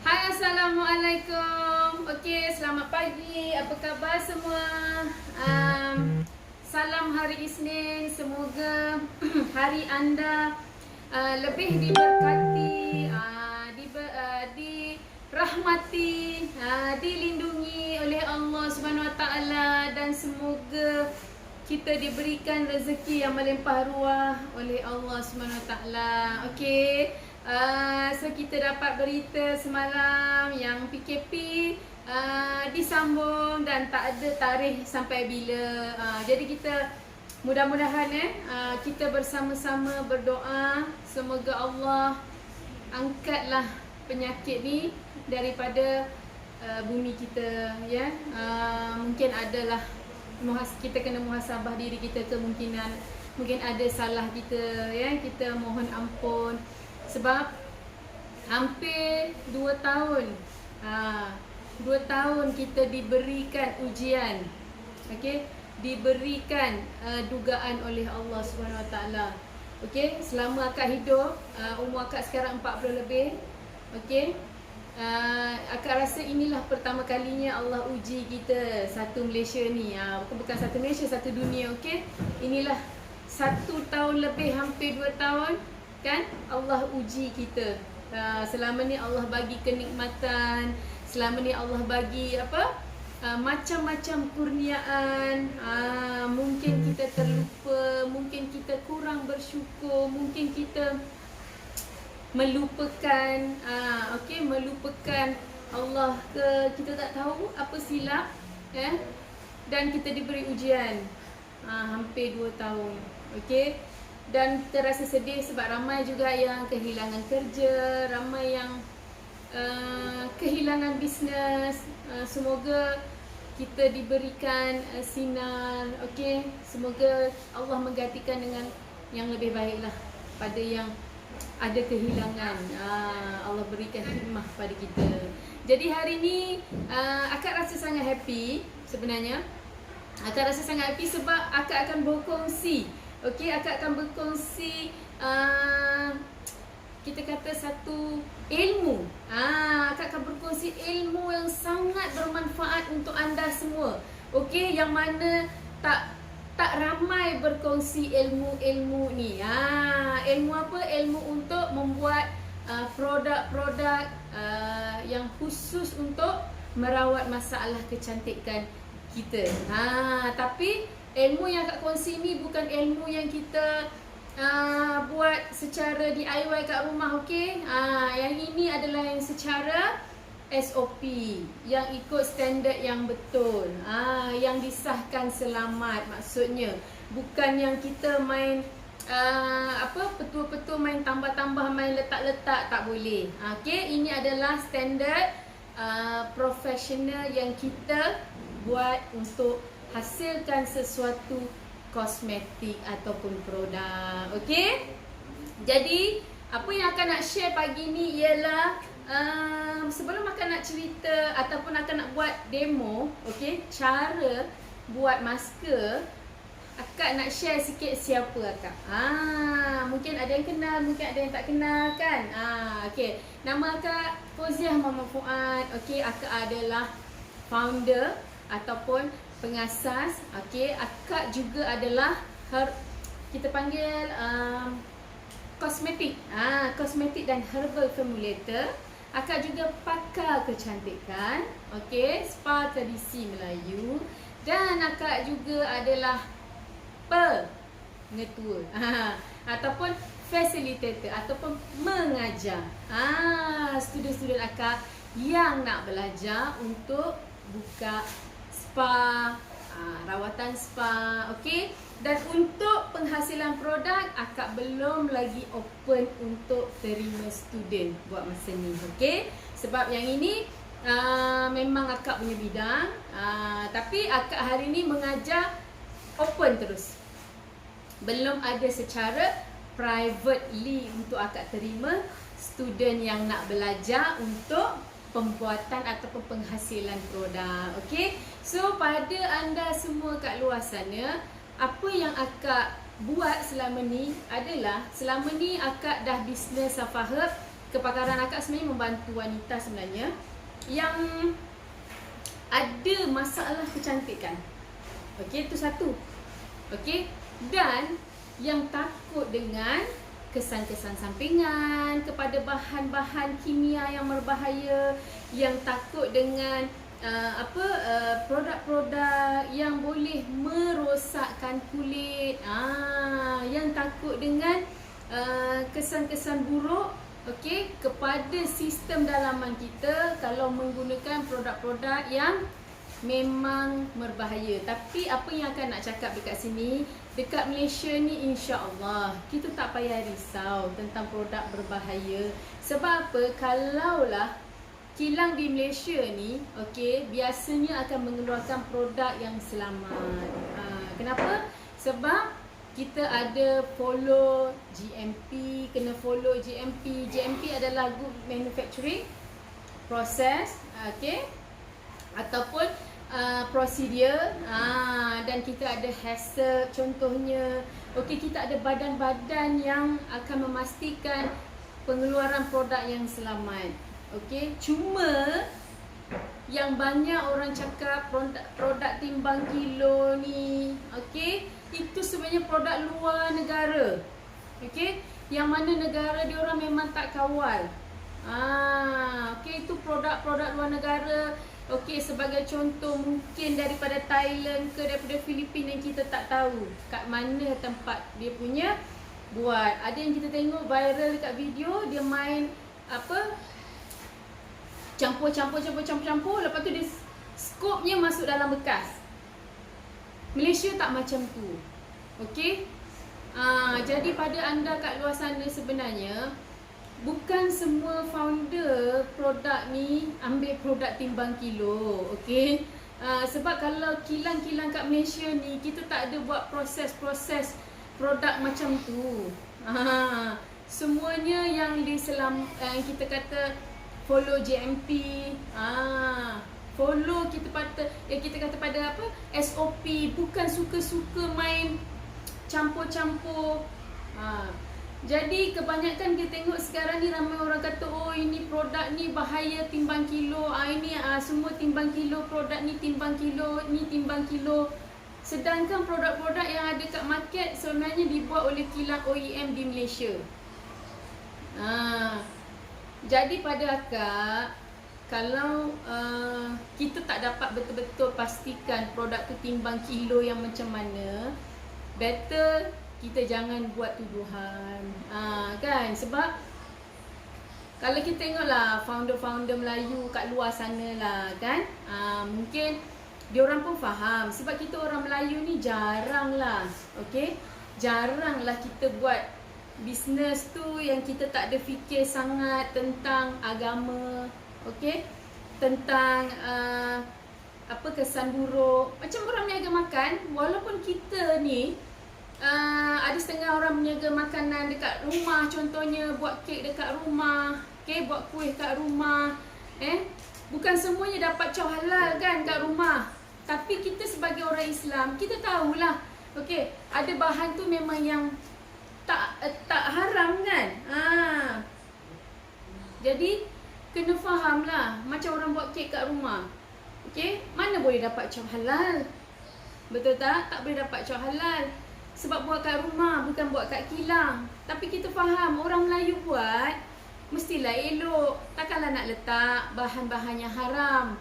Hai, Assalamualaikum. Okey, selamat pagi. Apa khabar semua? Salam hari Isnin. Semoga hari anda lebih diberkati, dirahmati, dilindungi oleh Allah Subhanahu Wa Taala, dan semoga kita diberikan rezeki yang melimpah ruah oleh Allah Subhanahu Wa Taala. Okey. So kita dapat berita semalam yang PKP disambung dan tak ada tarikh sampai bila. Jadi kita mudah-mudahan kita bersama-sama berdoa semoga Allah angkatlah penyakit ni daripada bumi kita, ya. Mungkin adalah kita kena muhasabah diri kita, kemungkinan mungkin ada salah kita, ya. Kita mohon ampun. Sebab hampir 2 tahun 2 tahun kita diberikan ujian, okey, diberikan dugaan oleh Allah Subhanahu Wa Taala. Okey, selama akak hidup, umur akak sekarang 40 lebih. Okey, akak rasa inilah pertama kalinya Allah uji kita satu Malaysia ni. Bukan satu Malaysia, satu dunia. Okey, inilah 1 tahun lebih, hampir 2 tahun kan Allah uji kita. Selama ni Allah bagi kenikmatan, selama ni Allah bagi macam-macam kurniaan. Mungkin kita terlupa, mungkin kita kurang bersyukur, mungkin kita melupakan, melupakan Allah ke, kita tak tahu apa silap, dan kita diberi ujian hampir 2 tahun. Okey. Dan kita rasa sedih sebab ramai juga yang kehilangan kerja, ramai yang kehilangan bisnes. Semoga kita diberikan sinar, okey. Semoga Allah menggantikan dengan yang lebih baiklah pada yang ada kehilangan. Allah berikan hikmah pada kita. Jadi hari ni akak rasa sangat happy sebenarnya. Akak rasa sangat happy sebab akak akan berkongsi. Okey, akak akan berkongsi kita kata satu ilmu. Akak akan berkongsi ilmu yang sangat bermanfaat untuk anda semua. Okey, yang mana tak ramai berkongsi ilmu-ilmu ni. Ilmu apa? Ilmu untuk membuat produk-produk yang khusus untuk merawat masalah kecantikan kita. Tapi ilmu yang akak kongsi ni bukan ilmu yang kita buat secara DIY kat rumah, okey. Yang ini adalah yang secara SOP, yang ikut standard yang betul, yang disahkan selamat maksudnya. Bukan yang kita main betul-betul main tambah-tambah, main letak-letak, tak boleh. Okey, ini adalah standard profesional yang kita buat untuk hasilkan sesuatu kosmetik ataupun produk. Okey. Jadi apa yang akan nak share pagi ni ialah sebelum akan nak cerita ataupun akan nak buat demo, okey, cara buat masker, akak nak share sikit siapa akak. Mungkin ada yang kenal, mungkin ada yang tak kenal kan. Okey. Nama akak Fauziah Mama Fuad. Okey, akak adalah founder ataupun pengasas. Okey, akak juga adalah kita panggil kosmetik. Kosmetik dan herbal formulator. Akak juga pakar kecantikan. Okey, spa tradisi Melayu. Dan akak juga adalah pengetua ataupun facilitator ataupun mengajar student-student akak yang nak belajar untuk buka spa, rawatan spa, okey. Dan untuk penghasilan produk, akak belum lagi open untuk terima student buat masa ni, okey. Sebab yang ini memang akak punya bidang, tapi akak hari ni mengajar open terus. Belum ada secara privately untuk akak terima student yang nak belajar untuk pembuatan ataupun penghasilan produk. Okey. So pada anda semua kat luar sana, apa yang akak buat selama ni adalah, selama ni akak dah bisnes Safa Herb kepakaran akak sebenarnya membantu wanita sebenarnya yang ada masalah kecantikan. Okey, itu satu. Okey, dan yang takut dengan kesan-kesan sampingan kepada bahan-bahan kimia yang berbahaya, yang takut dengan produk-produk yang boleh merosakkan kulit, yang takut dengan kesan-kesan buruk, okey, kepada sistem dalaman kita kalau menggunakan produk-produk yang memang berbahaya. Tapi apa yang akan nak cakap dekat sini, dekat Malaysia ni insya-Allah kita tak payah risau tentang produk berbahaya. Sebab apa? Kalaulah kilang di Malaysia ni, okey, biasanya akan mengeluarkan produk yang selamat. Kenapa? Sebab kita ada follow GMP, kena follow GMP. GMP adalah Good Manufacturing Process, okey, ataupun prosedur, dan kita ada HACCP contohnya. Okey, kita ada badan-badan yang akan memastikan pengeluaran produk yang selamat. Okey, cuma yang banyak orang cakap produk timbang kilo ni, okey, itu sebenarnya produk luar negara. Okey, yang mana negara dia orang memang tak kawal. Okey, itu produk-produk luar negara. Okey, sebagai contoh mungkin daripada Thailand ke daripada Filipina yang kita tak tahu kat mana tempat dia punya buat. Ada yang kita tengok viral dekat video, dia main campur-campur, lepas tu dia skopnya masuk dalam bekas. Malaysia tak macam tu. Okey? Jadi pada anda kat luar sana sebenarnya bukan semua founder produk ni ambil produk timbang kilo. Okey? Sebab kalau kilang-kilang kat Malaysia ni kita tak ada buat proses-proses produk macam tu. Semuanya yang kita kata follow GMP, follow kita kata pada SOP, bukan suka-suka main campur-campur. Jadi kebanyakan kita tengok sekarang ni ramai orang kata, oh ini produk ni bahaya timbang kilo, ini semua timbang kilo, produk ni timbang kilo, ni timbang kilo. Sedangkan produk-produk yang ada kat market sebenarnya dibuat oleh kilang OEM di Malaysia. Jadi pada akak, kalau kita tak dapat betul-betul pastikan produk tu timbang kilo yang macam mana, better kita jangan buat tuduhan. Kan? Sebab kalau kita tengoklah founder-founder Melayu kat luar sana lah kan, mungkin diorang pun faham. Sebab kita orang Melayu ni jarang lah, okay? Jarang lah kita buat bisnes tu yang kita tak ada fikir sangat tentang agama, okey, tentang kesan buruk. Macam orang meniaga makan, walaupun kita ni ada setengah orang meniaga makanan dekat rumah, contohnya buat kek dekat rumah, okey, buat kuih kat rumah, bukan semuanya dapat cau halal kan kat rumah. Tapi kita sebagai orang Islam, kita tahulah, okey, ada bahan tu memang yang tak haram kan. Jadi kena faham lah. Macam orang buat kek kat rumah, okey, mana boleh dapat cau halal? Betul tak? Tak boleh dapat cau halal. Sebab buat kat rumah, bukan buat kat kilang. Tapi kita faham, orang Melayu buat mestilah elok. Takkanlah nak letak bahan-bahan yang haram.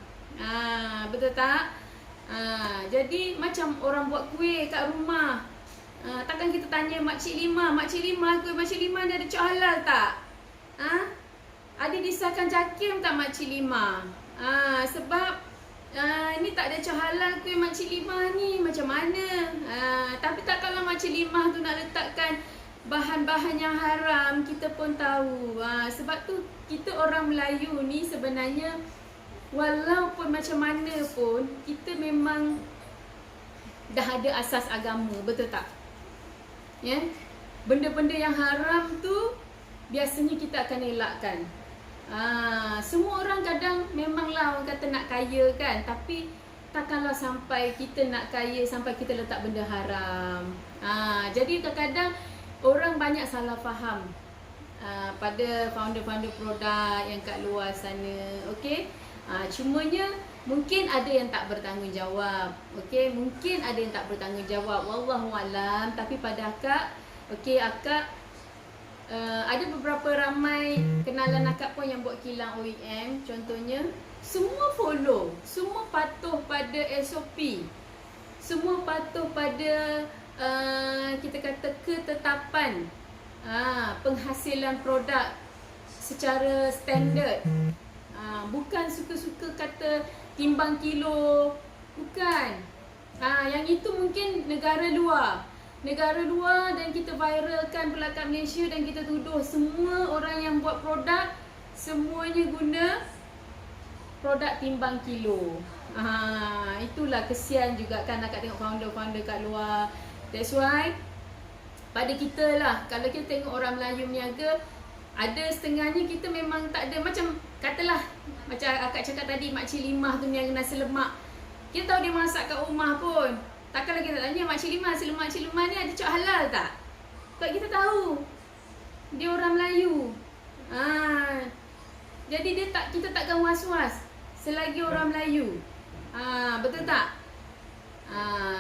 Betul tak? Jadi macam orang buat kuih kat rumah, takkan kita tanya Makcik Lima, kuih Makcik Lima dia ada cak halal tak? Ada disahkan JAKIM tak Makcik Lima? Sebab ni tak ada cak halal kuih Makcik Lima ni, macam mana? Tapi tak kalau Makcik Lima tu nak letakkan bahan-bahan yang haram, kita pun tahu. Sebab tu kita orang Melayu ni sebenarnya walaupun macam mana pun kita memang dah ada asas agama, betul tak? Ya, benda-benda yang haram tu biasanya kita akan elakkan. Semua orang kadang memanglah orang kata nak kaya kan, tapi takkanlah sampai kita nak kaya sampai kita letak benda haram. Jadi kadang-kadang orang banyak salah faham pada founder-founder produk yang kat luar sana. Okey. Cumanya mungkin ada yang tak bertanggungjawab. Okey, mungkin ada yang tak bertanggungjawab. Wallahualam. Tapi pada akak, okey, akak ada beberapa ramai kenalan akak pun yang buat kilang OEM. Contohnya, semua follow, semua patuh pada SOP, semua patuh pada kita kata ketetapan penghasilan produk secara standard. Bukan suka-suka kata timbang kilo, bukan. Yang itu mungkin negara luar dan kita viralkan pula kat Malaysia dan kita tuduh semua orang yang buat produk semuanya guna produk timbang kilo. Itulah kesian juga kan akak tengok founder-founder kat luar. That's why pada kita lah, kalau kita tengok orang Melayu berniaga, ada setengahnya kita memang tak ada, macam katalah macam akak cakap tadi, makcik Limah tu berniaga nasi lemak. Kita tahu dia masak kat rumah pun. Takkanlah kita tanya makcik Limah, nasi lemak Cik Limah ni ada cak halal tak? Tak, kita tahu dia orang Melayu. Jadi kita takkan was-was selagi orang Melayu. Betul tak?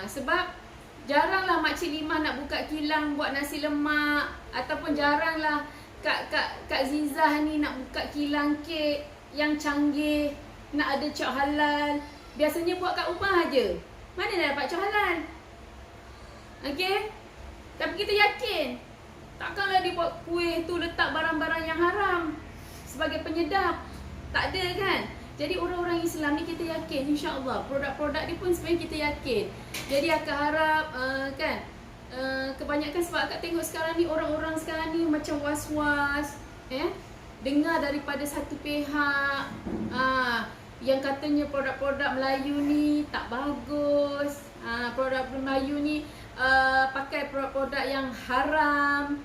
Sebab jaranglah makcik Limah nak buka kilang buat nasi lemak, ataupun jaranglah Kak Zizah ni nak buka kilang kek yang canggih, nak ada cak halal. Biasanya buat kat rumah aja. Mana nak dapat cak halal? Okey? Tapi kita yakin takkanlah dia buat kuih tu letak barang-barang yang haram sebagai penyedap. Tak ada kan? Jadi orang-orang Islam ni kita yakin, insya-Allah produk-produk dia pun sebenarnya kita yakin. Jadi akak harap kebanyakan, sebab akak tengok sekarang ni orang-orang sekarang ni macam was-was dengar daripada satu pihak yang katanya produk-produk Melayu ni tak bagus, produk Melayu ni pakai produk-produk yang haram,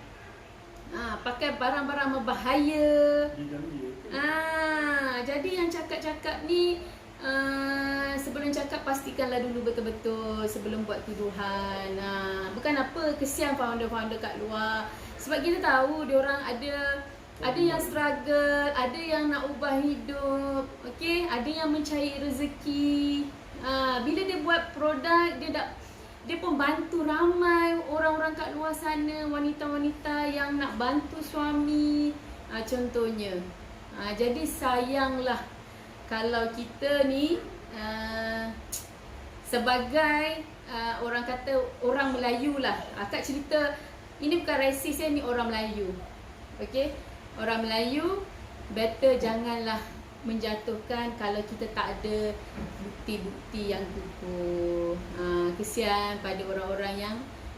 pakai barang-barang berbahaya. Jadi yang cakap-cakap ni sebelum cakap pastikanlah dulu betul-betul sebelum buat tuduhan. Bukan apa, kesian founder-founder kat luar. Sebab kita tahu diorang ada yang struggle, ada yang nak ubah hidup, okey, ada yang mencari rezeki. Bila dia buat produk, dia pun bantu ramai orang-orang kat luar sana, wanita-wanita yang nak bantu suami, contohnya. Jadi sayanglah kalau kita ni sebagai orang kata orang Melayu lah. Akak cerita, ini bukan resis ni orang Melayu. Okey, orang Melayu better janganlah menjatuhkan kalau kita tak ada bukti-bukti yang kukuh. Kesian pada orang-orang yang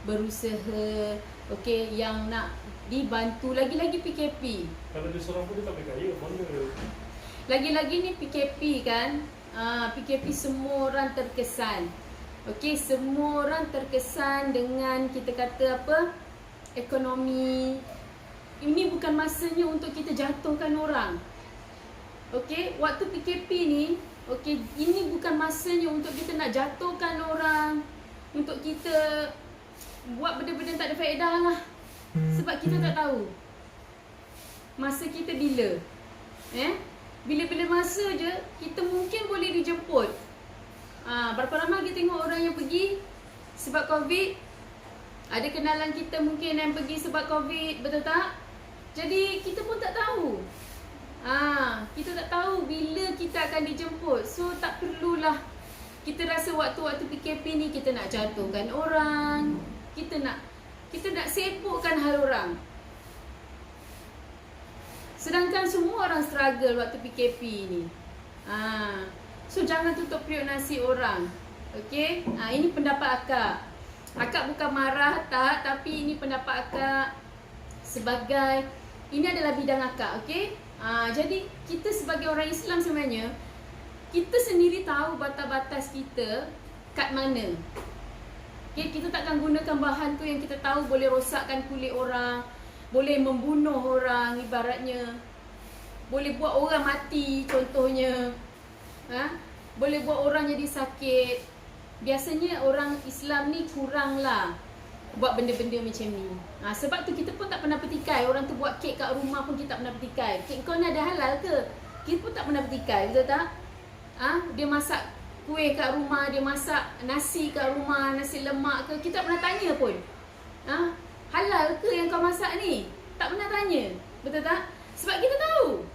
berusaha, okey, yang nak dibantu. Lagi-lagi PKP. Kalau dia seorang pun dia tak boleh kaya, mana? Lagi-lagi ni PKP kan. PKP semua orang terkesan. Okey, semua orang terkesan dengan kita kata apa? Ekonomi. Ini bukan masanya untuk kita jatuhkan orang. Okey, waktu PKP ni, okey, ini bukan masanya untuk kita nak jatuhkan orang, untuk kita buat benda-benda tak ada faedah lah. Sebab kita tak tahu masa kita bila. Bila-bila masa je kita mungkin boleh dijemput. Berapa lama kita tengok orang yang pergi sebab COVID. Ada kenalan kita mungkin yang pergi sebab COVID, betul tak? Jadi kita pun tak tahu. Kita tak tahu bila kita akan dijemput. So tak perlulah kita rasa waktu-waktu PKP ni kita nak jatuhkan orang, kita nak sibukkan hal orang. Sedangkan semua orang struggle waktu PKP ni. So jangan tutup periuk nasi orang. Okey? Ini pendapat akak. Akak bukan marah tak, tapi ini pendapat akak sebagai, ini adalah bidang akak, okey? Jadi kita sebagai orang Islam sebenarnya, kita sendiri tahu batas-batas kita kat mana. Okay, kita takkan gunakan bahan tu yang kita tahu boleh rosakkan kulit orang, boleh membunuh orang ibaratnya, boleh buat orang mati contohnya, boleh buat orang jadi sakit. Biasanya orang Islam ni kuranglah buat benda-benda macam ni. Sebab tu kita pun tak pernah petikai. Orang tu buat kek kat rumah pun kita tak pernah petikai. Kek kau ni ada halal ke? Kita pun tak pernah petikai, betul tak? Dia masak kuih kat rumah, dia masak nasi kat rumah, nasi lemak ke, kita tak pernah tanya pun. Halal ke yang kau masak ni? Tak pernah tanya, betul tak? Sebab kita tahu.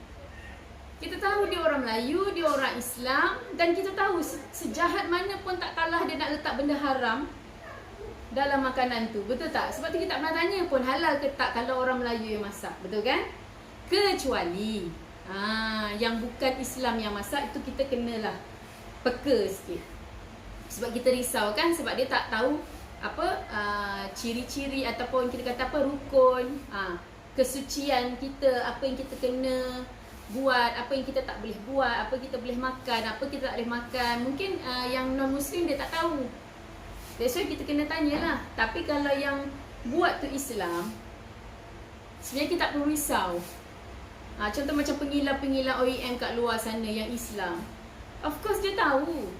Kita tahu dia orang Melayu, dia orang Islam, dan kita tahu sejahat mana pun tak kalah dia nak letak benda haram dalam makanan tu, betul tak? Sebab tu kita tak pernah tanya pun halal ke tak kalau orang Melayu yang masak, betul kan? Kecuali yang bukan Islam yang masak, itu kita kenalah peka sikit. Sebab kita risau kan, sebab dia tak tahu apa ciri-ciri ataupun kita kata apa rukun kesucian kita, apa yang kita kena buat, apa yang kita tak boleh buat, apa kita boleh makan, apa kita tak boleh makan. Mungkin yang non-Muslim dia tak tahu. That's why kita kena tanyalah. Tapi kalau yang buat tu Islam, sebenarnya kita tak perlu risau. Contoh macam pengilar-pengilar OEM kat luar sana yang Islam, of course dia tahu.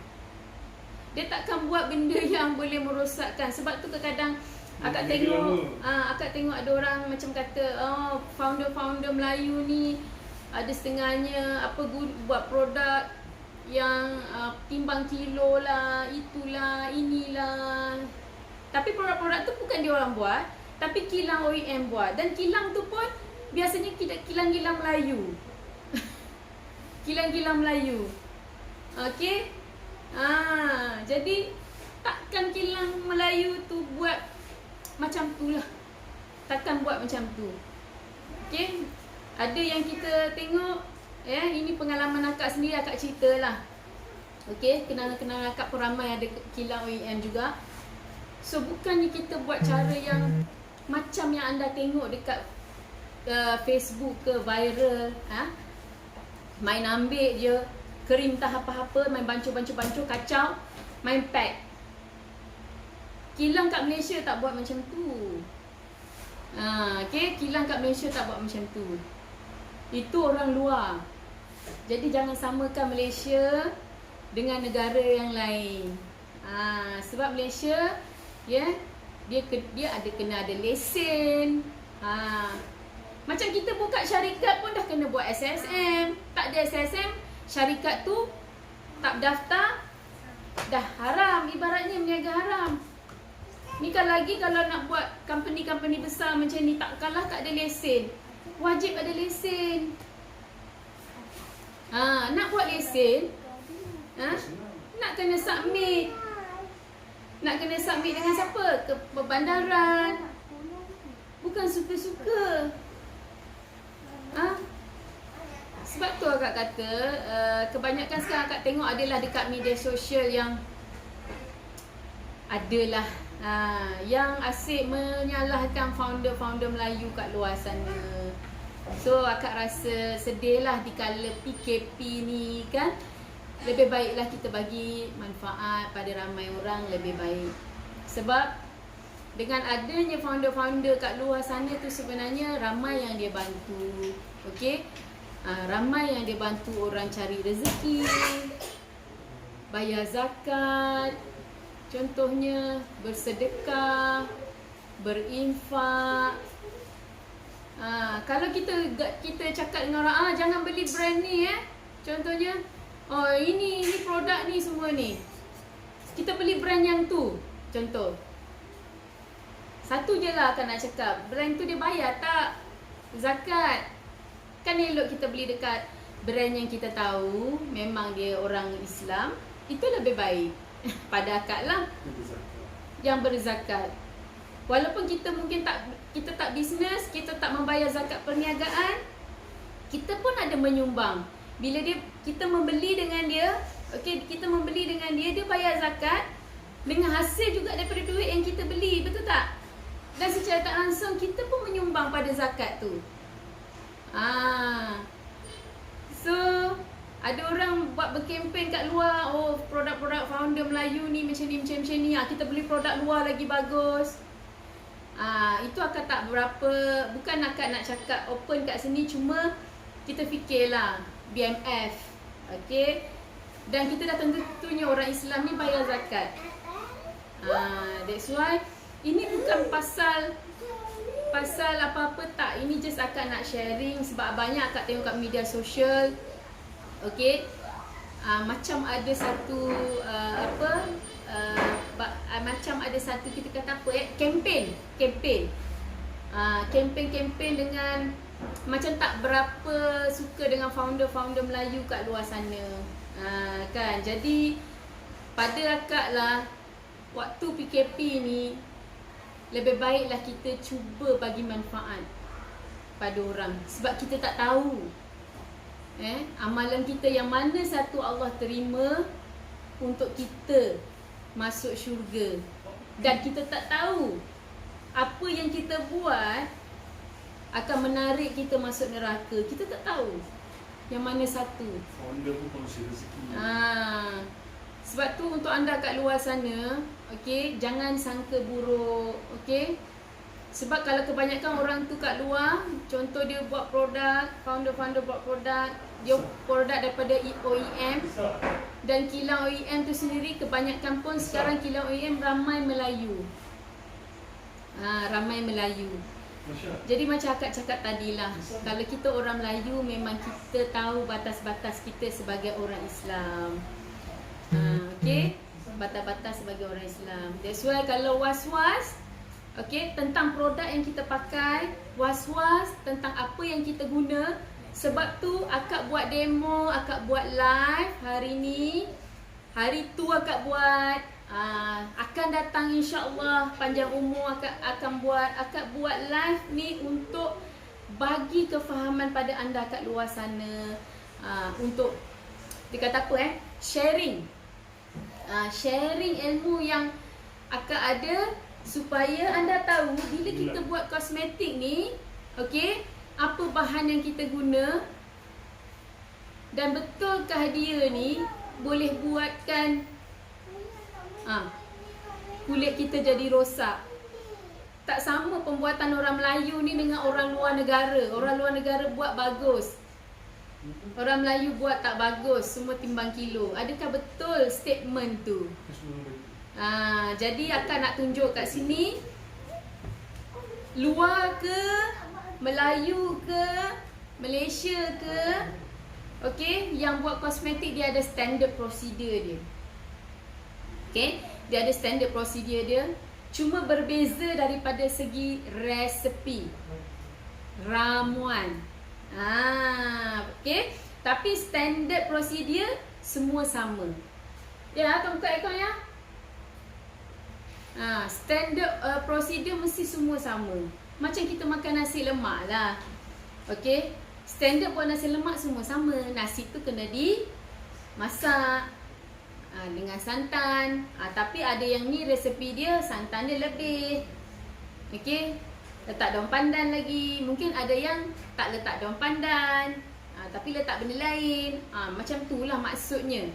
Dia takkan buat benda yang boleh merosakkan. Sebab tu kadang-kadang akak tengok ada orang macam kata founder-founder Melayu ni ada setengahnya buat produk yang timbang kilo lah, itulah, inilah. Tapi produk-produk tu bukan dia orang buat, tapi kilang OEM buat. Dan kilang tu pun biasanya kilang-kilang Melayu. Kilang-kilang Melayu. Okey. Jadi takkan kilang Melayu tu buat macam tu lah. Takkan buat macam tu. Okey. Ada yang kita tengok, ini pengalaman akak sendiri, akak ceritalah. Okey, kenal-kenal akak pun ramai ada kilang OEM juga. So bukannya kita buat cara yang macam yang anda tengok dekat Facebook ke viral, main ambil je krim tak apa-apa, main bancuh-bancuh kacau, main pack. Kilang kat Malaysia tak buat macam tu. Okay, kilang kat Malaysia tak buat macam tu. Itu orang luar. Jadi jangan samakan Malaysia dengan negara yang lain. Sebab Malaysia, dia ada kena ada lesen. Macam kita buka syarikat pun dah kena buat SSM. Tak ada SSM, syarikat tu tak daftar, dah haram. Ibaratnya meniaga haram. Ni kan lagi kalau nak buat company-company besar macam ni, tak kalah tak ada lesen. Wajib ada lesen. Nak buat lesen, nak kena submit. Nak kena submit dengan siapa? Ke bandaran. Bukan suka-suka. Sebab tu akak kata kebanyakan sekarang akak tengok adalah dekat media sosial yang adalah yang asyik menyalahkan founder-founder Melayu kat luar sana. So akak rasa sedih lah di kala PKP ni kan. Lebih baiklah kita bagi manfaat pada ramai orang, lebih baik. Sebab dengan adanya founder-founder kat luar sana tu sebenarnya ramai yang dia bantu. Okey, ramai yang dia bantu orang cari rezeki, bayar zakat, contohnya bersedekah, berinfak. Kalau kita cakap dengan orang, jangan beli brand ni contohnya, ini produk ni semua ni, kita beli brand yang tu, contoh. Satu je lah akan nak cakap, brand tu dia bayar tak zakat? Kan elok kita beli dekat brand yang kita tahu memang dia orang Islam. Itu lebih baik pada akak lah, yang berzakat. Walaupun kita mungkin kita tak bisnes, kita tak membayar zakat perniagaan, kita pun ada menyumbang. Bila kita membeli dengan dia, kita membeli dengan dia, dia bayar zakat dengan hasil juga daripada duit yang kita beli, betul tak? Dan secara tak langsung kita pun menyumbang pada zakat tu. So ada orang buat berkempen kat luar, produk-produk founder Melayu ni macam ni, kita beli produk luar lagi bagus. Itu akak tak berapa, bukan akak nak cakap open kat sini, cuma kita fikirlah BMF. Okay, dan kita dah tentunya orang Islam ni bayar zakat. That's why Ini bukan pasal apa-apa tak. Ini just akak nak sharing sebab banyak akak tengok kat media sosial. Okay, macam ada satu macam ada satu kita kata apa kempen dengan macam tak berapa suka dengan founder Melayu kat luar sana. Kan, jadi pada akak lah waktu PKP ni lebih baiklah kita cuba bagi manfaat pada orang sebab kita tak tahu amalan kita yang mana satu Allah terima untuk kita masuk syurga, dan kita tak tahu apa yang kita buat akan menarik kita masuk neraka. Kita tak tahu yang mana satu. Founder pun kongsi rezeki. Sebab tu untuk anda kat luar sana, okey, jangan sangka buruk, okey? Sebab kalau kebanyakan orang tu kat luar, contoh dia buat produk, founder buat produk, dia produk daripada OEM, dan kilang OEM tu sendiri kebanyakan pun sekarang kilang OEM ramai Melayu. Ramai Melayu. Jadi macam akak cakap tadilah, kalau kita orang Melayu memang kita tahu batas-batas kita sebagai orang Islam. Okey, batas-batas sebagai orang Islam. That's why kalau was-was, okey, tentang produk yang kita pakai, was-was tentang apa yang kita guna. Sebab tu akak buat demo, akak buat live hari ni. Hari tu akak buat, akan datang insya-Allah panjang umur akak buat live ni untuk bagi kefahaman pada anda kat luar sana. Untuk dikata apa sharing. Sharing ilmu yang akak ada supaya anda tahu bila kita buat kosmetik ni, okey, apa bahan yang kita guna, dan betulkah dia ni boleh buatkan kulit kita jadi rosak. Tak sama pembuatan orang Melayu ni dengan orang luar negara. Orang luar negara buat bagus, orang Melayu buat tak bagus, semua timbang kilo. Adakah betul statement tu? Jadi akan nak tunjuk kat sini, luar ke, Melayu ke, Malaysia ke, okey, yang buat kosmetik dia ada standard prosedur dia. Okey, dia ada standard prosedur dia. Cuma berbeza daripada segi resepi, ramuan. Okey, tapi standard prosedur semua sama. Ya, tolong buka aircon ya. Standard prosedur mesti semua sama. Macam kita makan nasi lemak lah. Okey, standard buat nasi lemak semua sama. Nasi tu kena dimasak dengan santan. Tapi ada yang ni resepi dia santan dia lebih. Okey, letak daun pandan lagi. Mungkin ada yang tak letak daun pandan, tapi letak benda lain. Macam tu lah maksudnya.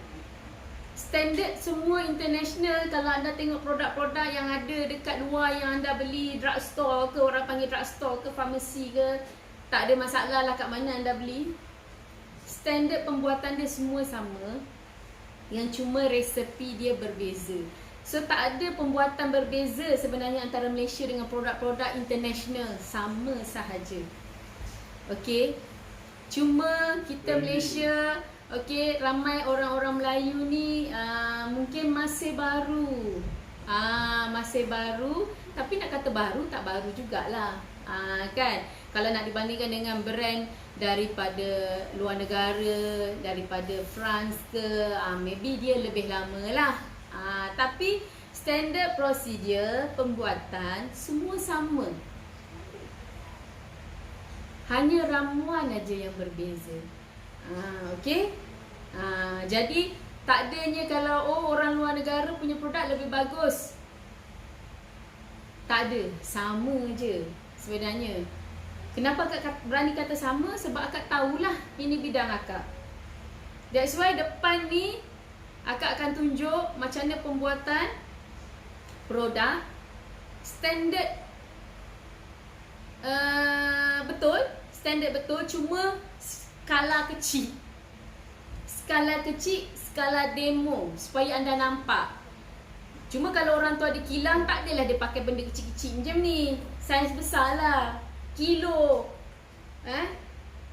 Standard semua international. Kalau anda tengok produk-produk yang ada dekat luar yang anda beli drugstore ke, orang panggil drugstore ke, farmasi ke, tak ada masalah lah kat mana anda beli. Standard pembuatan dia semua sama, yang cuma resepi dia berbeza. So tak ada pembuatan berbeza sebenarnya antara Malaysia dengan produk-produk international. Sama sahaja. Okey, cuma kita Malaysia, okey, ramai orang-orang Melayu ni mungkin masih baru. Masih baru, tapi nak kata baru tak baru jugalah. Kan? Kalau nak dibandingkan dengan brand daripada luar negara, daripada France ke, maybe dia lebih lama lah. Tapi standard prosedur pembuatan semua sama. Hanya ramuan aja yang berbeza. Okey. Jadi tak adanya kalau orang luar negara punya produk lebih bagus. Tak ada, sama je sebenarnya. Kenapa akak berani kata sama? Sebab akak tahulah ini bidang akak. That's why depan ni akak akan tunjuk macam mana pembuatan produk standard, betul, standard betul, cuma skala kecil. Skala kecil, skala demo supaya anda nampak. Cuma kalau orang tu ada kilang, tak adalah dia pakai benda kecil-kecil macam ni. Saiz besar lah. Kilo.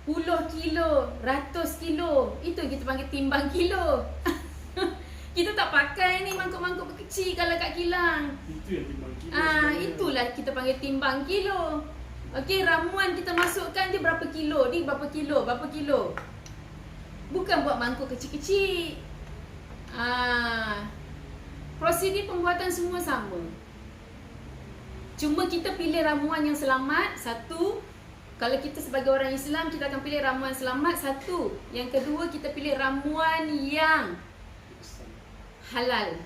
Puluh kilo, ratus kilo. Itu kita panggil timbang kilo. Kita tak pakai ni mangkuk-mangkuk kecil kalau kat kilang. Itu yang timbang kilo sebenarnya. Itulah kita panggil timbang kilo. Okey, ramuan kita masukkan dia berapa kilo, ni berapa kilo, berapa kilo. Bukan buat mangkuk kecil-kecil. Prosedur pembuatan semua sama. Cuma kita pilih ramuan yang selamat. Satu, kalau kita sebagai orang Islam, kita akan pilih ramuan selamat. Satu. Yang kedua, kita pilih ramuan yang halal.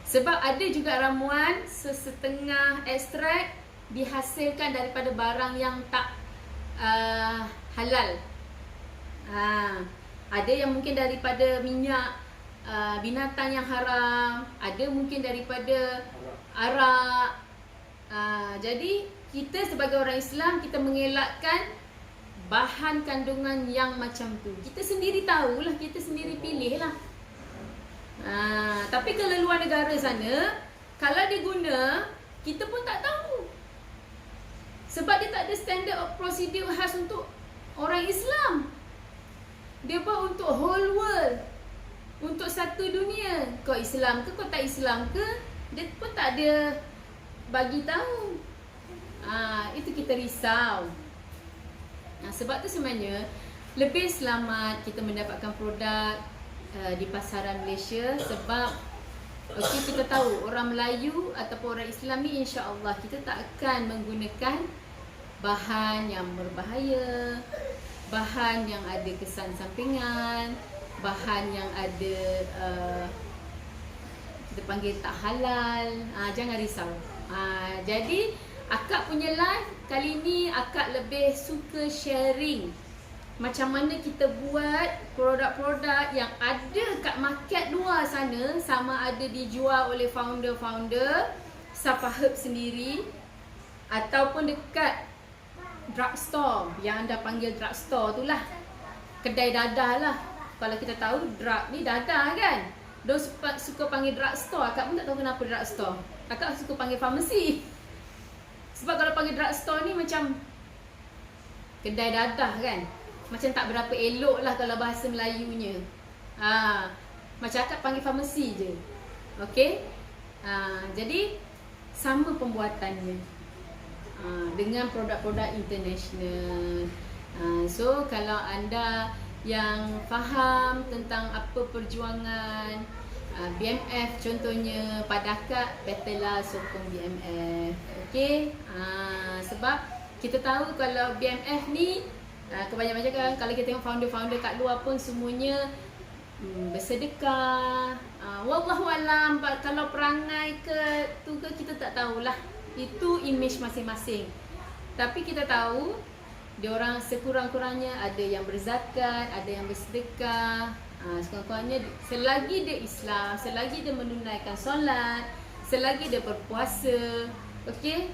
Sebab ada juga ramuan setengah ekstrak dihasilkan daripada barang yang tak halal. Ada yang mungkin daripada minyak binatang yang haram, ada mungkin daripada arak. Jadi kita sebagai orang Islam, kita mengelakkan bahan kandungan yang macam tu. Kita sendiri tahulah, kita sendiri pilih lah. Tapi kalau luar negara sana, kalau dia guna, kita pun tak tahu. Sebab dia tak ada standard of procedure khas untuk orang Islam. Dia buat untuk whole world, untuk satu dunia. Kau Islam ke, kau tak Islam ke, dia pun tak ada bagi tahu. Itu kita risau. Sebab tu sebenarnya lebih selamat kita mendapatkan produk di pasaran Malaysia. Sebab kita tahu orang Melayu ataupun orang Islam ni, insya-Allah kita tak akan menggunakan bahan yang berbahaya, bahan yang ada kesan sampingan, bahan yang ada kita panggil tak halal. Jangan risau. Jadi akak punya live kali ni, akak lebih suka sharing macam mana kita buat produk-produk yang ada kat market luar sana, sama ada dijual oleh founder-founder Safa Herb sendiri ataupun dekat drugstore, yang anda panggil drugstore tu lah, kedai dadah lah. Kalau kita tahu drug ni dadah kan, dia suka panggil drugstore. Akak pun tak tahu kenapa drugstore, akak suka panggil pharmacy. Sebab kalau panggil drugstore ni macam kedai dadah kan, macam tak berapa elok lah kalau bahasa Melayunya. Macam akak panggil pharmacy je. Okey. Jadi sama pembuatannya dengan produk-produk international. So kalau anda yang faham tentang apa perjuangan BMF contohnya, pada akak betterlah sokong BMF. Okey. Sebab kita tahu kalau BMF ni kebanyakan kalau kita tengok founder-founder kat luar pun semuanya bersedekah. Wallahualam, kalau perangai ke tu ke kita tak tahulah. Itu image masing-masing. Tapi kita tahu diorang sekurang-kurangnya ada yang berzakat, ada yang bersedekah. Sekurang-kurangnya selagi dia Islam, selagi dia menunaikan solat, selagi dia berpuasa. Okey.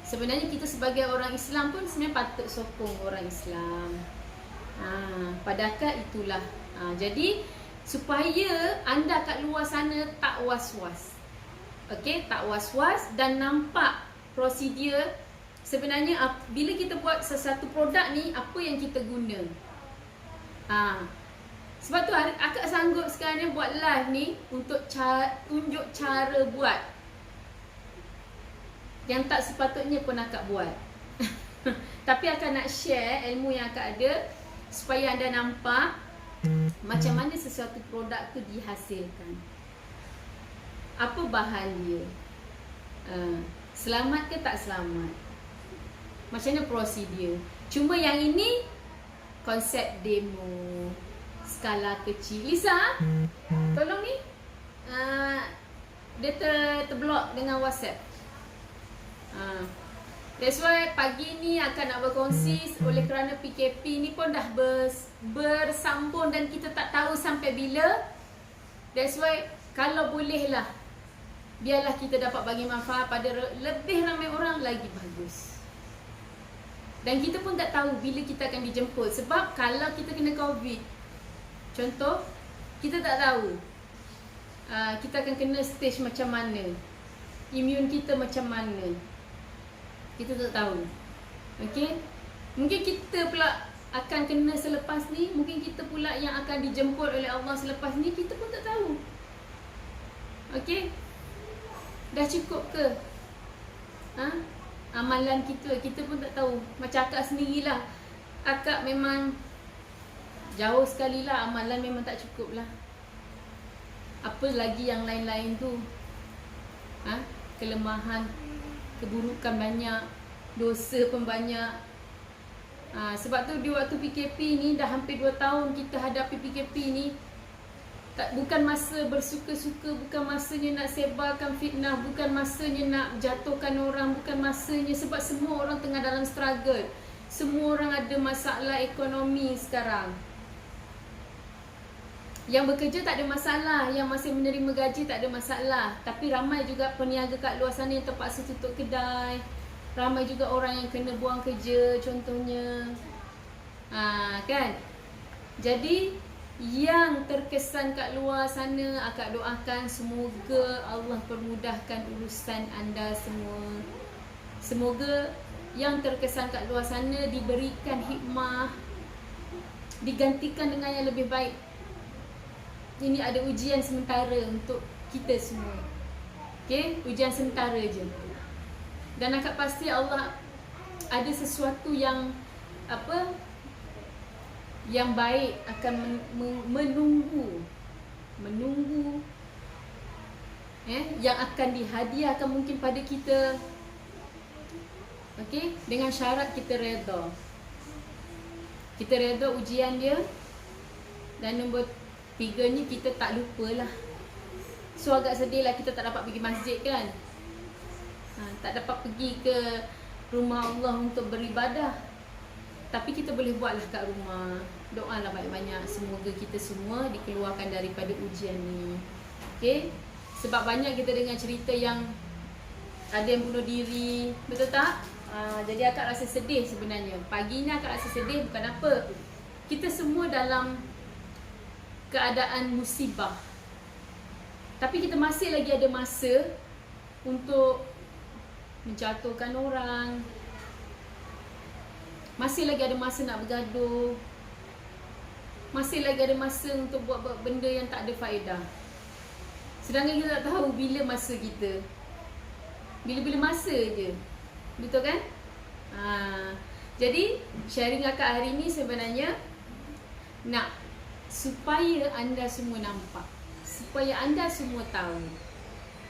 Sebenarnya kita sebagai orang Islam pun sebenarnya patut sokong orang Islam. Pada akak itulah. Jadi supaya anda kat luar sana tak was-was. Okey, tak was-was dan nampak prosedur sebenarnya bila kita buat sesuatu produk ni, apa yang kita guna. Sebab tu akak sanggup sekarang ni buat live ni untuk tunjuk cara buat yang tak sepatutnya pun akak buat. Tapi akak nak share ilmu yang akak ada supaya anda nampak macam mana sesuatu produk tu dihasilkan. Apa bahan dia, selamat ke tak selamat, macam mana prosedur. Cuma yang ini konsep demo skala kecil. Lisa, tolong ni dia terblok dengan WhatsApp. That's why pagi ni akan nak berkongsi oleh kerana PKP ni pun dah bersambung dan kita tak tahu sampai bila. That's why kalau bolehlah, biarlah kita dapat bagi manfaat pada lebih ramai orang lagi bagus. Dan kita pun tak tahu bila kita akan dijemput. Sebab kalau kita kena COVID, contoh, kita tak tahu kita akan kena stage macam mana, imun kita macam mana, kita tak tahu. Okey, mungkin kita pula akan kena selepas ni, mungkin kita pula yang akan dijemput oleh Allah selepas ni, kita pun tak tahu. Okey, dah cukup ke amalan kita pun tak tahu. Macam akak sendirilah, akak memang jauh sekali lah, amalan memang tak cukup lah. Apa lagi yang lain-lain tu, kelemahan, keburukan banyak, dosa pun banyak. Sebab tu di waktu PKP ni, dah hampir 2 tahun kita hadapi PKP ni, bukan masa bersuka-suka, bukan masanya nak sebarkan fitnah, bukan masanya nak jatuhkan orang, bukan masanya, sebab semua orang tengah dalam struggle. Semua orang ada masalah ekonomi sekarang. Yang bekerja tak ada masalah, yang masih menerima gaji tak ada masalah. Tapi ramai juga peniaga kat luar sana yang terpaksa tutup kedai. Ramai juga orang yang kena buang kerja contohnya. Kan? Jadi yang terkesan kat luar sana, akak doakan semoga Allah permudahkan urusan anda semua. Semoga yang terkesan kat luar sana diberikan hikmah, digantikan dengan yang lebih baik. Ini ada ujian sementara untuk kita semua. Okay? Ujian sementara je. Dan akak pasti Allah ada sesuatu yang yang baik akan menunggu yang akan dihadiahkan mungkin pada kita. Okey, dengan syarat kita redha. Kita redha ujian dia. Dan nombor 3 ni, kita tak lupalah. So agak sedih lah kita tak dapat pergi masjid kan. Tak dapat pergi ke rumah Allah untuk beribadah. Tapi kita boleh buatlah kat rumah. Doalah banyak-banyak, semoga kita semua dikeluarkan daripada ujian ni. Okay? Sebab banyak kita dengar cerita yang ada yang bunuh diri, betul tak? Jadi akak rasa sedih sebenarnya. Pagi ni akak rasa sedih bukan apa, kita semua dalam keadaan musibah. Tapi kita masih lagi ada masa untuk menjatuhkan orang. Masih lagi ada masa nak bergaduh. Masih lagi ada masa untuk buat benda yang tak ada faedah. Sedangkan kita tak tahu bila masa kita. Bila-bila masa je. Betul kan? Jadi sharing akak hari ni sebenarnya nak supaya anda semua nampak, supaya anda semua tahu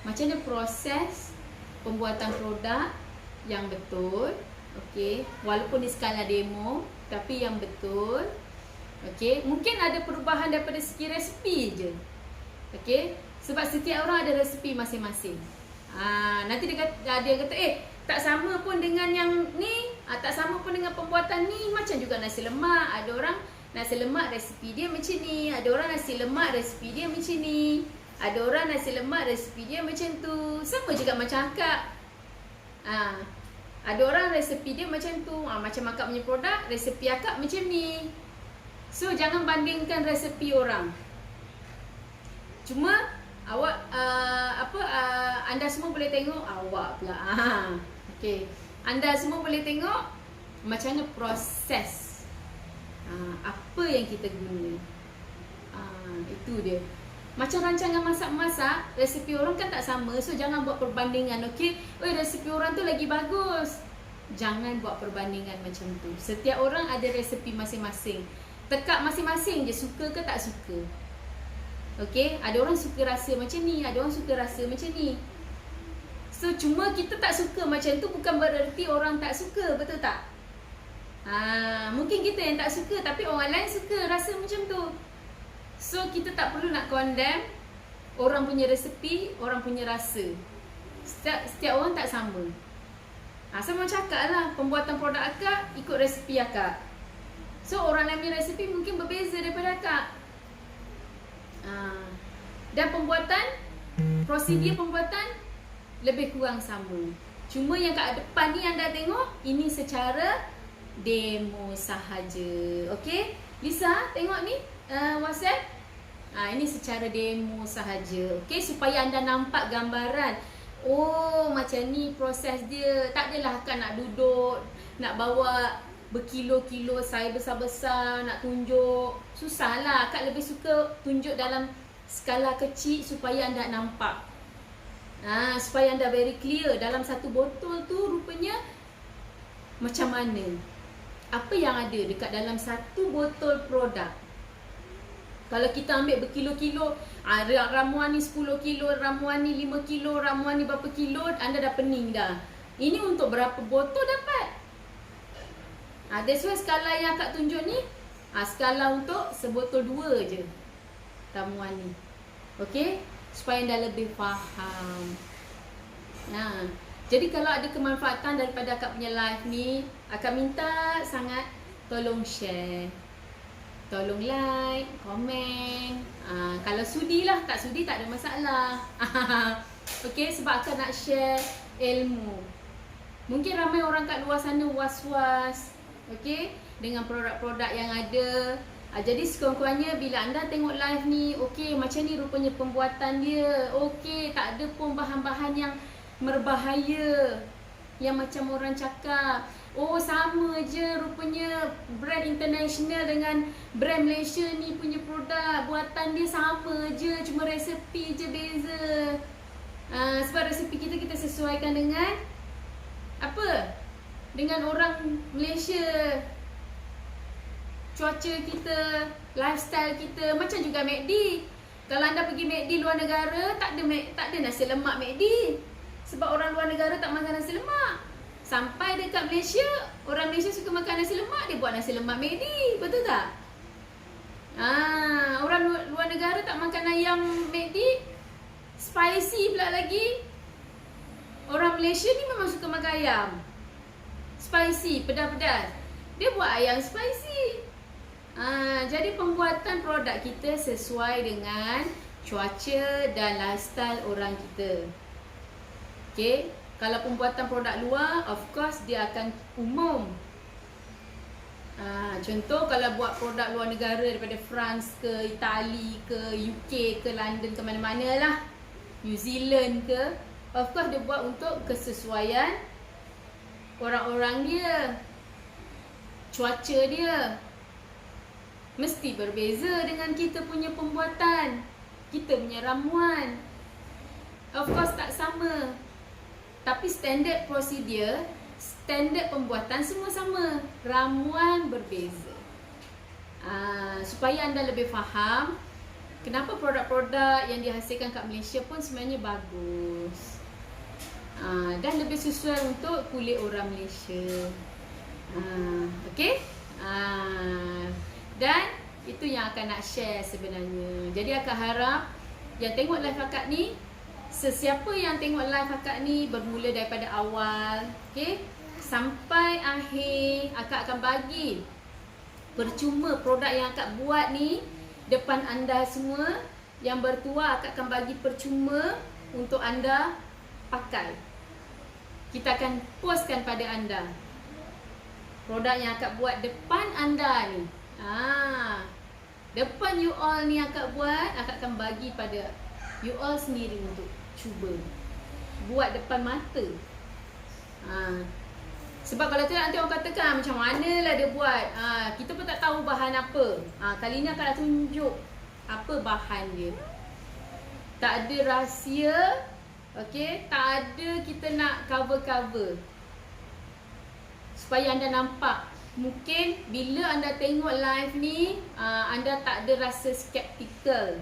macam mana proses pembuatan produk yang betul. Okey, walaupun di skala demo, tapi yang betul. Okey, mungkin ada perubahan daripada segi resipi je. Okey, sebab setiap orang ada resipi masing-masing. Nanti ada yang kata, tak sama pun dengan yang ni, tak sama pun dengan pembuatan ni. Macam juga nasi lemak, ada orang nasi lemak resipi dia macam ni, ada orang nasi lemak resipi dia macam ni, ada orang nasi lemak resipi dia macam tu. Sama juga macam akak. Ada orang resepi dia macam tu, macam akak punya produk, resepi akak macam ni. So jangan bandingkan resepi orang. Cuma awak anda semua boleh tengok, awak pula. Okey. Anda semua boleh tengok macam mana proses. Apa yang kita guna. Itu dia. Macam rancangan masak-masak, resepi orang kan tak sama. So jangan buat perbandingan. Okey, resepi orang tu lagi bagus. Jangan buat perbandingan macam tu. Setiap orang ada resepi masing-masing. Tekak masing-masing je, suka ke tak suka. Okey, ada orang suka rasa macam ni, ada orang suka rasa macam ni. So cuma kita tak suka macam tu bukan bererti orang tak suka, betul tak? Mungkin kita yang tak suka tapi orang lain suka rasa macam tu. So kita tak perlu nak condemn orang punya resepi, orang punya rasa. Setiap orang tak sama. Sama macam akak lah, pembuatan produk akak ikut resepi akak. So orang lain punya resepi mungkin berbeza daripada akak. Dan pembuatan, prosedur pembuatan lebih kurang sama. Cuma yang kat depan ni anda tengok, ini secara demo sahaja. Okey, Lisa tengok ni WhatsApp. Ini secara demo sahaja. Okey, supaya anda nampak gambaran. Oh, macam ni proses dia. Tak adalah kan nak duduk, nak bawa berkilo-kilo sai besar-besar, nak tunjuk. Susahlah. Akak lebih suka tunjuk dalam skala kecil supaya anda nampak. Supaya anda very clear dalam satu botol tu rupanya macam mana. Apa yang ada dekat dalam satu botol produk. Kalau kita ambil berkilo-kilo, ramuan ni 10 kilo, ramuan ni 5 kilo, ramuan ni berapa kilo, anda dah pening dah. Ini untuk berapa botol dapat? That's why skala yang akak tunjuk ni, skala untuk sebotol 2 je ramuan ni. Okey? Supaya anda lebih faham. Jadi kalau ada kemanfaatan daripada akak punya live ni, akak minta sangat tolong share. Tolong like, komen. Kalau sudi lah, tak sudi tak ada masalah. Okey, sebab akak nak share ilmu. Mungkin ramai orang kat luar sana was-was, okey, dengan produk-produk yang ada. Jadi sekurang-kurangnya bila anda tengok live ni, okey, macam ni rupanya pembuatan dia. Okey, tak ada pun bahan-bahan yang berbahaya yang macam orang cakap. Oh, sama je rupanya brand international dengan brand Malaysia ni punya produk. Buatan dia sama je, cuma resepi je beza. Sebab resepi kita sesuaikan dengan apa? Dengan orang Malaysia. Cuaca kita, lifestyle kita. Macam juga McD. Kalau anda pergi McD luar negara, tak ada nasi lemak McD. Sebab orang luar negara tak makan nasi lemak. Sampai dekat Malaysia, orang Malaysia suka makan nasi lemak, dia buat nasi lemak McD. Betul tak? Orang luar negara tak makan ayam McD, spicy pula lagi. Orang Malaysia ni memang suka makan ayam spicy, pedas-pedas. Dia buat ayam spicy. Jadi pembuatan produk kita sesuai dengan cuaca dan lifestyle orang kita. Okay, kalau pembuatan produk luar, of course dia akan umum. Contoh kalau buat produk luar negara daripada France ke, Itali ke, UK ke, London ke, mana-mana lah, New Zealand ke, of course dia buat untuk kesesuaian orang-orang dia, cuaca dia. Mesti berbeza dengan kita punya pembuatan, kita punya ramuan. Of course tak sama. Tapi standard prosedur, standard pembuatan semua sama. Ramuan berbeza. Supaya anda lebih faham kenapa produk-produk yang dihasilkan kat Malaysia pun sebenarnya bagus. Dan lebih sesuai untuk kulit orang Malaysia. Okay? Dan itu yang akan nak share sebenarnya. Jadi akak harap yang tengok live akak ni, sesiapa yang tengok live akak ni bermula daripada awal, okay, sampai akhir, akak akan bagi percuma produk yang akak buat ni depan anda semua. Yang bertuah akak akan bagi percuma untuk anda pakai. Kita akan postkan pada anda produk yang akak buat depan anda ni. Depan you all ni akak buat, akak akan bagi pada you all sendiri untuk cuba buat depan mata. Sebab kalau tidak nanti orang katakan macam mana lah dia buat. Kita pun tak tahu bahan apa. Kali ni akak nak tunjuk apa bahan dia. Tak ada rahsia. Okay, tak ada kita nak cover-cover. Supaya anda nampak. Mungkin bila anda tengok live ni, anda tak ada rasa skeptikal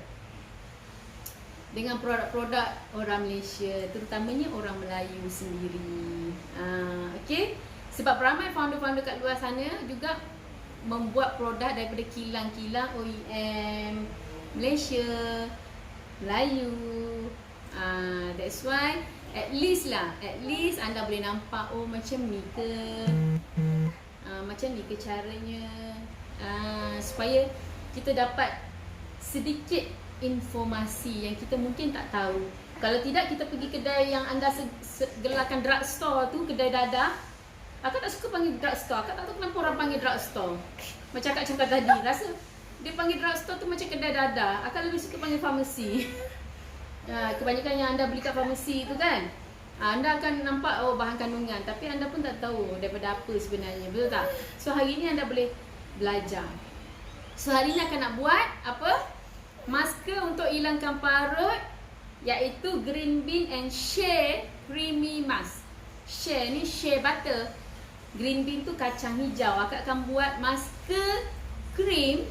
dengan produk-produk orang Malaysia, terutamanya orang Melayu sendiri. Okay? Sebab ramai founder-founder kat luar sana juga membuat produk daripada kilang-kilang OEM Malaysia, Melayu. That's why at least anda boleh nampak, oh macam ni ke, macam ni ke caranya. Supaya kita dapat sedikit informasi yang kita mungkin tak tahu. Kalau tidak, kita pergi kedai yang anda gelarkan drugstore tu, kedai dadah. Akak tak suka panggil drugstore. Akak tak tahu kenapa orang panggil drugstore. Macam akak cakap tadi, rasa dia panggil drugstore tu macam kedai dadah. Akak lebih suka panggil farmasi. Kebanyakan yang anda beli kat farmasi tu kan, anda akan nampak bahan kandungan, tapi anda pun tak tahu daripada apa sebenarnya, betul tak? So hari ni anda boleh belajar. So hari ni akan nak buat apa? Masker untuk hilangkan parut, iaitu green bean and shea creamy mask. Shea ni shea butter, green bean tu kacang hijau. Akak akan buat masker cream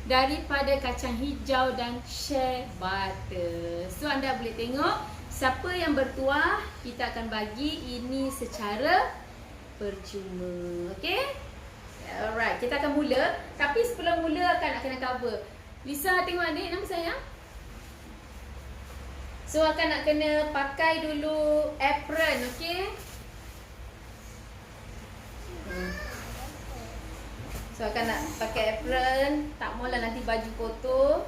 daripada kacang hijau dan shea butter. So anda boleh tengok, siapa yang bertuah kita akan bagi ini secara percuma. Okay? Alright, kita akan mula. Tapi sebelum mula akan kena cover. Lisa tengok adik, nama saya. So akan nak kena pakai dulu apron, okay? So akan nak pakai apron. Tak maulah nanti baju kotor.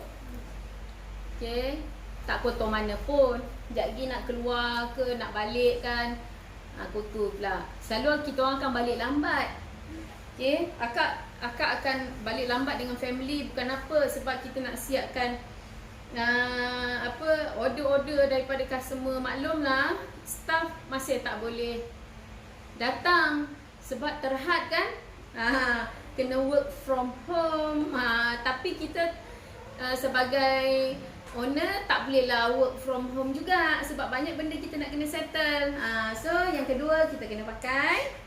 Okay, tak kotor mana pun. Sekejap lagi nak keluar ke, nak balik kan, kotor pula. Selalu kita orang akan balik lambat. Okay, akak akan balik lambat dengan family. Bukan apa, sebab kita nak siapkan order-order daripada customer. Maklumlah, staff masih tak boleh datang sebab terhad kan. Kena work from home. Tapi kita sebagai owner tak bolehlah work from home juga, sebab banyak benda kita nak kena settle. So yang kedua kita kena pakai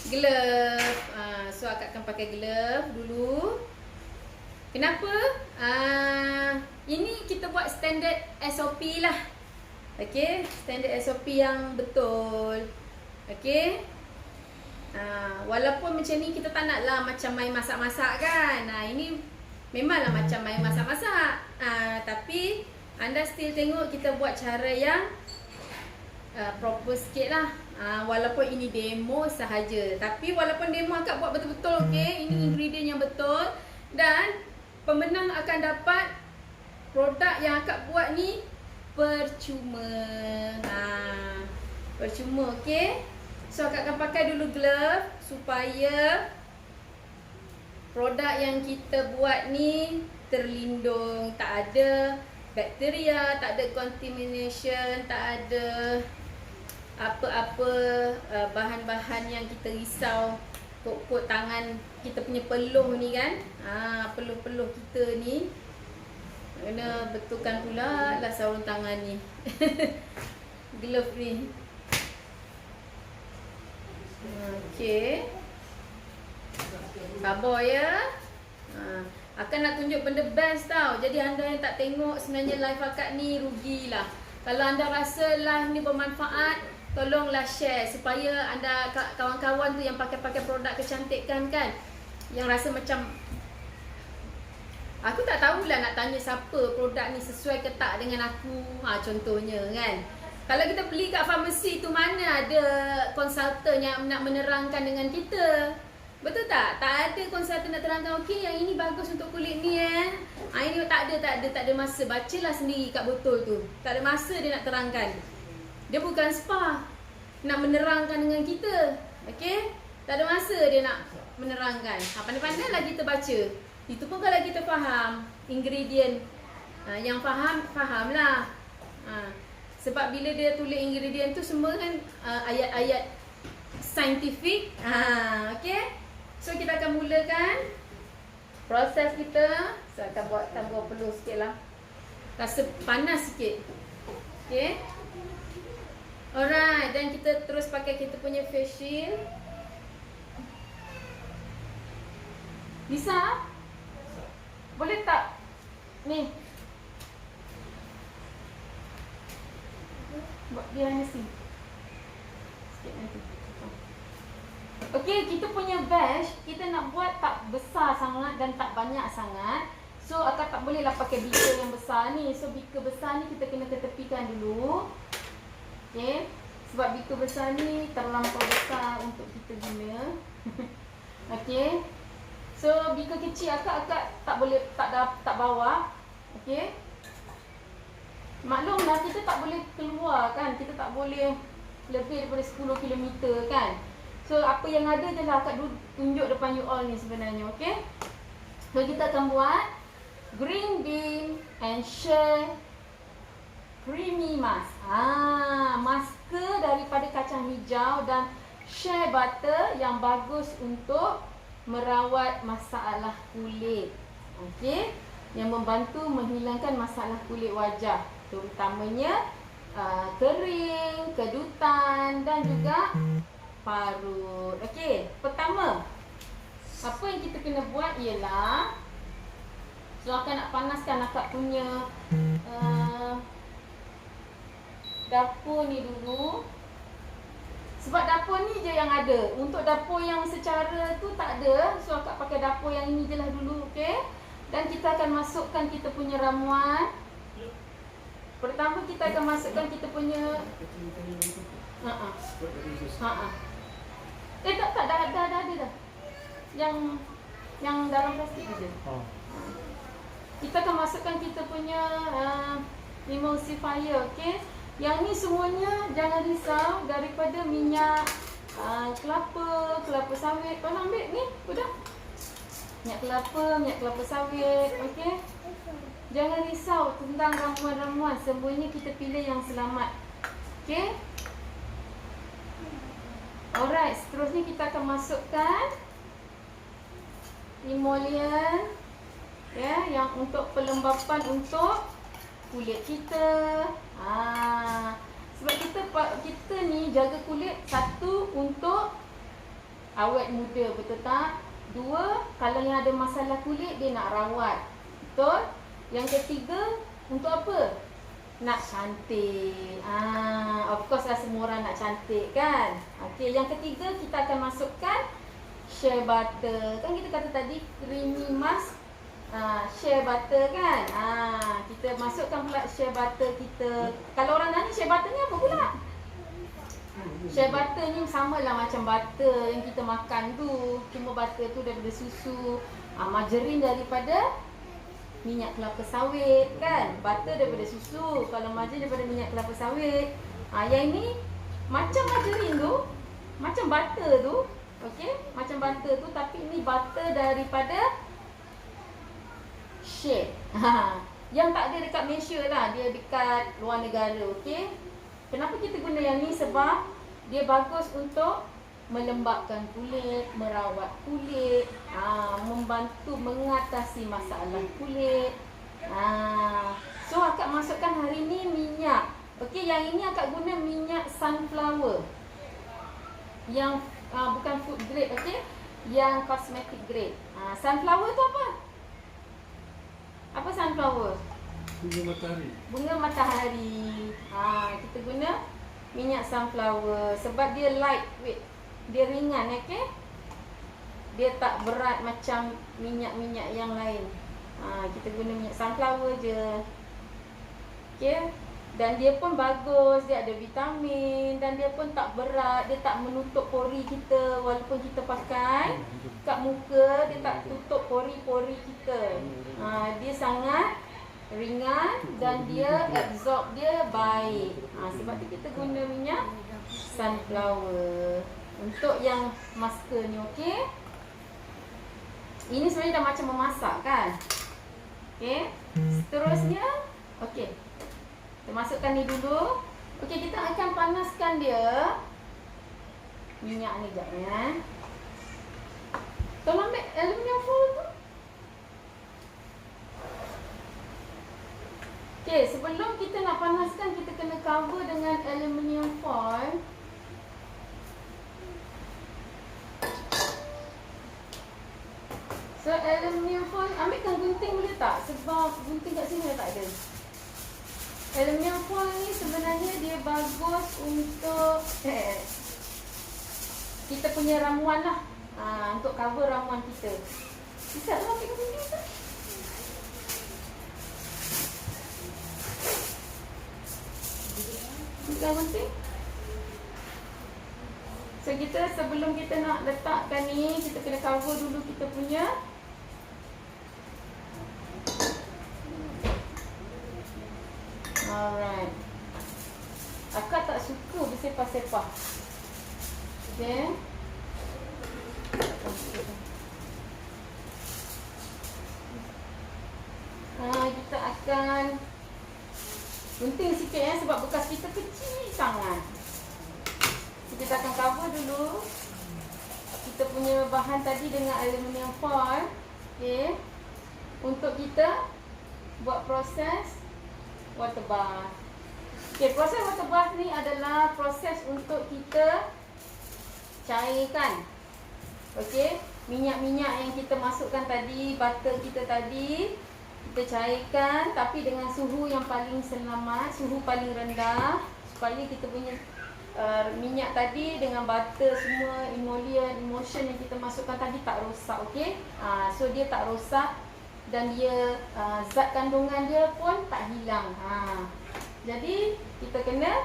glove. So akak akan pakai glove dulu. Kenapa? Ini kita buat standard SOP lah. Okay, standard SOP yang betul. Okay. Walaupun macam ni kita tak nak lah macam main masak-masak kan. Ini memanglah macam main masak-masak. Tapi anda still tengok kita buat cara yang proper sikit lah. Walaupun ini demo sahaja, tapi walaupun demo akak buat betul-betul, okay? Ini ingredient yang betul, dan pemenang akan dapat produk yang akak buat ni percuma. Percuma, okay? So akak akan pakai dulu glove supaya produk yang kita buat ni terlindung, tak ada bakteria, tak ada contamination, tak ada apa-apa bahan-bahan yang kita risau. Kot-kot tangan kita punya peluh ni kan, peluh-peluh kita ni kena betulkan pula lah sarung tangan ni. Glove ni. Okay, sabar ya. Akan nak tunjuk benda best tau. Jadi anda yang tak tengok sebenarnya live akak ni rugilah. Kalau anda rasa live ni bermanfaat, tolonglah share supaya anda kawan-kawan tu yang pakai-pakai produk kecantikan kan, yang rasa macam aku tak tahulah nak tanya siapa produk ni sesuai ke tak dengan aku. Contohnya kan, kalau kita beli kat farmasi tu, mana ada konsultan yang nak menerangkan dengan kita. Betul tak? Tak ada konsultan nak terangkan, okey yang ini bagus untuk kulit ni ini tak ada masa. Bacalah sendiri kat botol tu. Tak ada masa dia nak terangkan. Dia bukan spa nak menerangkan dengan kita. Okey? Tak ada masa dia nak menerangkan. Pandai-pandailah kita baca. Itu pun kalau kita faham ingredient. Yang fahamlah. Sebab bila dia tulis ingredient tu semua kan ayat-ayat saintifik. Okey? So kita akan mulakan proses kita. So akan buat tambah peluh sikit lah. Rasa panas sikit. Okey? Alright, dan kita terus pakai kita punya face shield. Lisa, boleh tak? Ni. Buat behind the scene. Sikit nanti. Okey, kita punya batch, kita nak buat tak besar sangat dan tak banyak sangat. So, akak tak bolehlah pakai beaker yang besar ni. So, beaker besar ni kita kena ketepikan dulu. Okay, sebab beaker besar ni terlampau besar untuk kita guna. Okay, so beaker kecil akak tak boleh, tak bawa. Okay, maklumlah kita tak boleh keluar kan, kita tak boleh lebih daripada 10 km kan. So apa yang ada je lah akak tunjuk depan you all ni sebenarnya. Okay. So kita akan buat green bean and shea creamy mask. Masker daripada kacang hijau dan shea butter yang bagus untuk merawat masalah kulit. Okey, yang membantu menghilangkan masalah kulit wajah, terutamanya kering, kedutan dan juga parut. Okey, pertama apa yang kita kena buat ialah, so akak nak panaskan akak punya dapur ni dulu. Sebab dapur ni je yang ada. Untuk dapur yang secara tu tak ada. So akak pakai dapur yang ini je lah dulu. Okay. Dan kita akan masukkan kita punya ramuan. Pertama kita akan masukkan kita punya tak dah ada dah. Yang dalam plastik je. Kita akan masukkan kita punya emulsifier. Okay. Yang ni semuanya jangan risau daripada minyak kelapa sawit. Kau nak ambil ni, udah. Minyak kelapa sawit, okey. Jangan risau tentang ramuan-ramuan, semuanya kita pilih yang selamat. Okey. Alright, seterusnya kita akan masukkan emollient ya, yang untuk pelembapan untuk kulit kita. Sebab kita ni jaga kulit, satu untuk awet muda, betul tak? Dua, kalau yang ada masalah kulit dia nak rawat, betul? Yang ketiga, untuk apa? Nak cantik. Of course lah, semua orang nak cantik kan? Okey, yang ketiga kita akan masukkan shea butter. Kan kita kata tadi creamy mask, shea butter kan? Kita masukkan pula shea butter kita. Kalau orang nanya shea butter ni apa pula? Shea butter ni samalah macam butter yang kita makan tu. Cuma butter tu daripada susu, margarin daripada minyak kelapa sawit kan? Butter daripada susu, kalau margarin daripada minyak kelapa sawit. Yang ni macam margarin tu, macam butter tu. Okey, macam butter tu, tapi ini butter daripada shea. Yang tak ada dekat Malaysia lah, dia dekat luar negara. Okey. Kenapa kita guna yang ni? Sebab dia bagus untuk melembabkan kulit, merawat kulit, membantu mengatasi masalah kulit. So akak masukkan hari ni minyak. Okey, yang ini akak guna minyak sunflower. Yang bukan food grade, okey. Yang cosmetic grade. Sunflower tu apa? Apa sunflower? Bunga matahari. Bunga matahari. Kita guna minyak sunflower sebab dia lightweight. Dia ringan, okey. Dia tak berat macam minyak-minyak yang lain. Kita guna minyak sunflower je. Okey. Dan dia pun bagus, dia ada vitamin dan dia pun tak berat, dia tak menutup pori kita walaupun kita pakai kat muka, dia tak tutup pori-pori kita. Dia sangat ringan dan dia absorb dia baik. Sebab tu kita guna minyak sunflower untuk yang masker ni, okey. Ini sebenarnya dah macam memasak kan? Okey. Seterusnya, okey. Kita masukkan ni dulu. Okey, kita akan panaskan dia. Minyak ni jap ya. Tolong ambil aluminium foil tu. Okey, sebelum kita nak panaskan, kita kena cover dengan aluminium foil. So aluminium foil, ambilkan gunting boleh tak? Sebab gunting kat sini tak ada. Aluminium foil ni sebenarnya dia bagus untuk kita punya ramuan lah. Untuk cover ramuan kita. Bisa tak ambil gunting tu? Bukan gunting. So kita sebelum kita nak letakkan ni, kita kena cover dulu kita punya. Alright. Akak tak suka bersepah-sepah. Okay. gunakan gunting sikit ya, sebab bekas kita kecil sangat. Kita akan cover dulu kita punya bahan tadi dengan aluminium foil. Okey. Untuk kita buat proses water bath. Okey, proses water bath ni adalah proses untuk kita cairkan. Okey, minyak-minyak yang kita masukkan tadi, butter kita tadi, kita cairkan tapi dengan suhu yang paling selamat, suhu paling rendah, supaya kita punya minyak tadi dengan butter semua emollient, emulsion yang kita masukkan tadi tak rosak. Okey, so dia tak rosak dan dia zat kandungan dia pun tak hilang. Jadi kita kena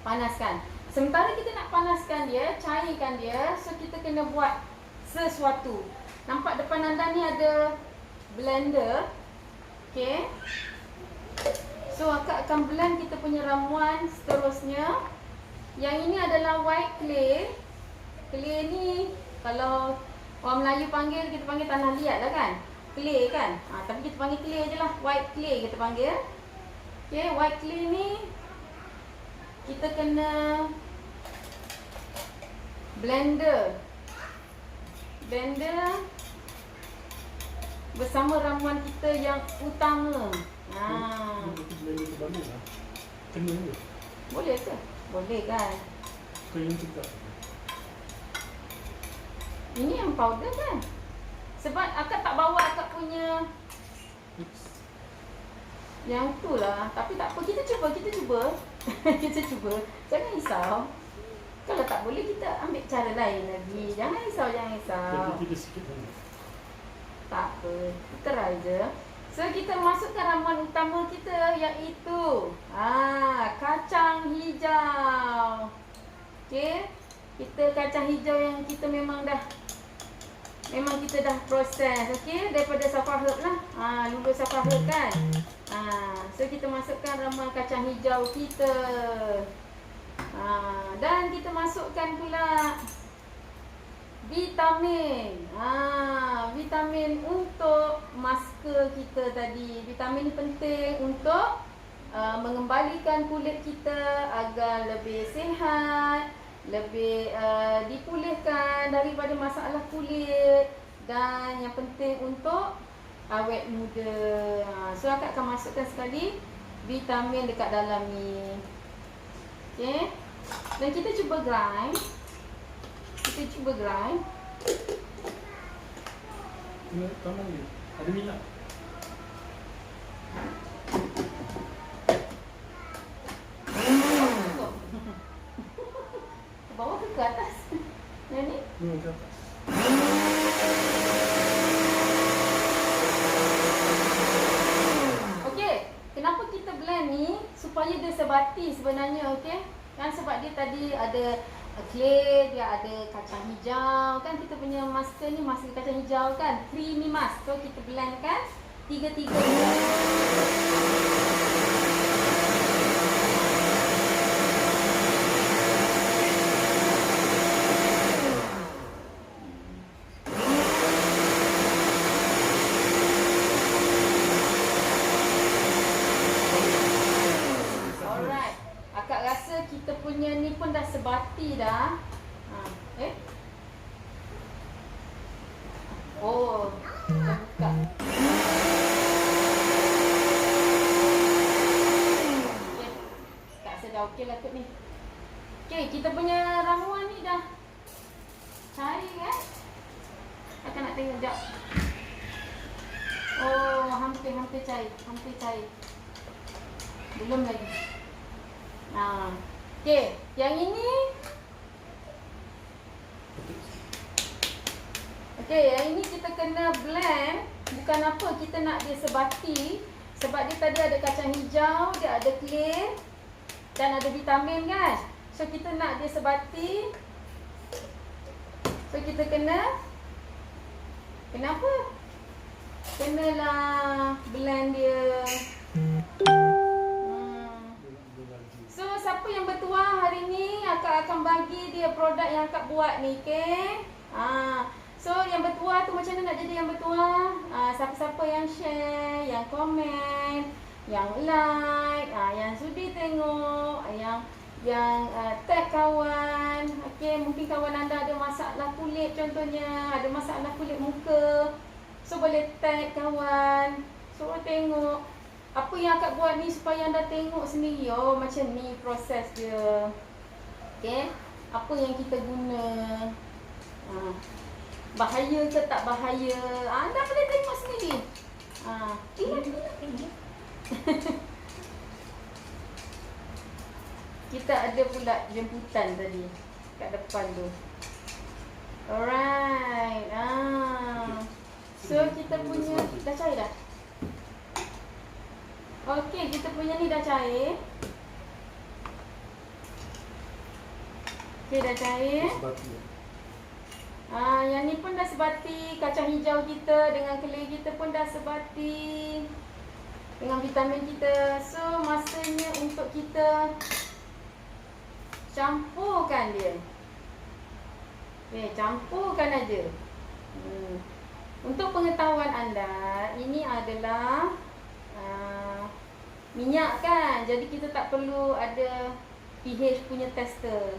panaskan. Sementara kita nak panaskan dia, cairkan dia, so kita kena buat sesuatu. Nampak depan anda ni ada blender. Okey, so akak akan blend kita punya ramuan seterusnya. Yang ini adalah white clay. Clay ni kalau orang Melayu panggil, kita panggil tanah liat lah kan, clay kan. Tapi kita panggil clay je lah, white clay kita panggil. Okay, white clay ni kita kena blender bersama ramuan kita yang utama. Blender tu bagus lah. Kena ke? Boleh ke? Boleh kan. Kau yang cakap. Ini yang powder kan. Sebab akak tak bawa akak punya yang tu lah. Tapi tak apa, kita cuba. Kita cuba. Jangan risau. Kalau tak boleh kita ambil cara lain lagi. Jangan risau. Jadi kita sikit lagi. Tak apa, kita try je. So kita masukkan ramuan utama kita, iaitu kacang hijau. Okey, kita kacang hijau yang kita memang kita dah proses. Okey, daripada Safa Herb lah. Lulus Safa Herb kan. So kita masukkan ramuan kacang hijau kita. Dan kita masukkan pula vitamin. Vitamin untuk masker kita tadi. Vitamin ni penting untuk mengembalikan kulit kita agar lebih sihat, lebih dipulihkan daripada masalah kulit, dan yang penting untuk awet muda. So akak akan masukkan sekali vitamin dekat dalam ni. Okey. Dan kita cuba grind. Kena tambah lagi. Ada minyak. Ke bawah ke atas? Yang ni? Ke atas. Okey, kenapa kita blend ni? Supaya dia sebati sebenarnya, okey? Kan sebab dia tadi ada clay, dia ada kacang hijau kan, kita punya masker ni masker kacang hijau kan, creamy mask. So kita blend kan tiga-tiga. Alright, akak rasa kita punya ni pun dah sebati dah. Oh, kita buka. Okay. Tak sedar, okey lah kot ni. Okey, kita punya ramuan ni dah cair kan. Akak nak tengok sekejap. Oh, hampir cair. Belum lagi. Okey, yang ini. Okey, yang ini kita kena blend. Bukan apa, kita nak dia sebati. Sebab dia tadi ada kacang hijau, dia ada clay dan ada vitamin kan. So kita nak dia sebati. So kita kena apa? Kenalah blend dia. So siapa yang bertuah hari ni, akak akan bagi dia produk yang akak buat ni, okey? So yang bertuah bertuah tu macam mana nak jadi yang bertuah? Siapa-siapa yang share, yang komen, yang like, yang sudi tengok, yang tag kawan. Okey, mungkin kawan anda ada masalah kulit contohnya, ada masalah kulit muka. So boleh tag kawan, suruh tengok. Apa yang akak buat ni supaya anda tengok sendiri. Oh, macam ni proses dia. Okey, apa yang kita guna. Bahaya ke tak bahaya, anda boleh tengok sendiri. Kita ada pula jemputan tadi kat depan tu. Alright. So kita punya dah cair dah. Okey, kita punya ni dah cair. Okey, dah cair. Yang ni pun dah sebati. Kacang hijau kita dengan kelir kita pun dah sebati dengan vitamin kita. So masanya untuk kita campurkan dia. Campurkan aja. Untuk pengetahuan anda, ini adalah minyak kan. Jadi kita tak perlu ada pH punya tester.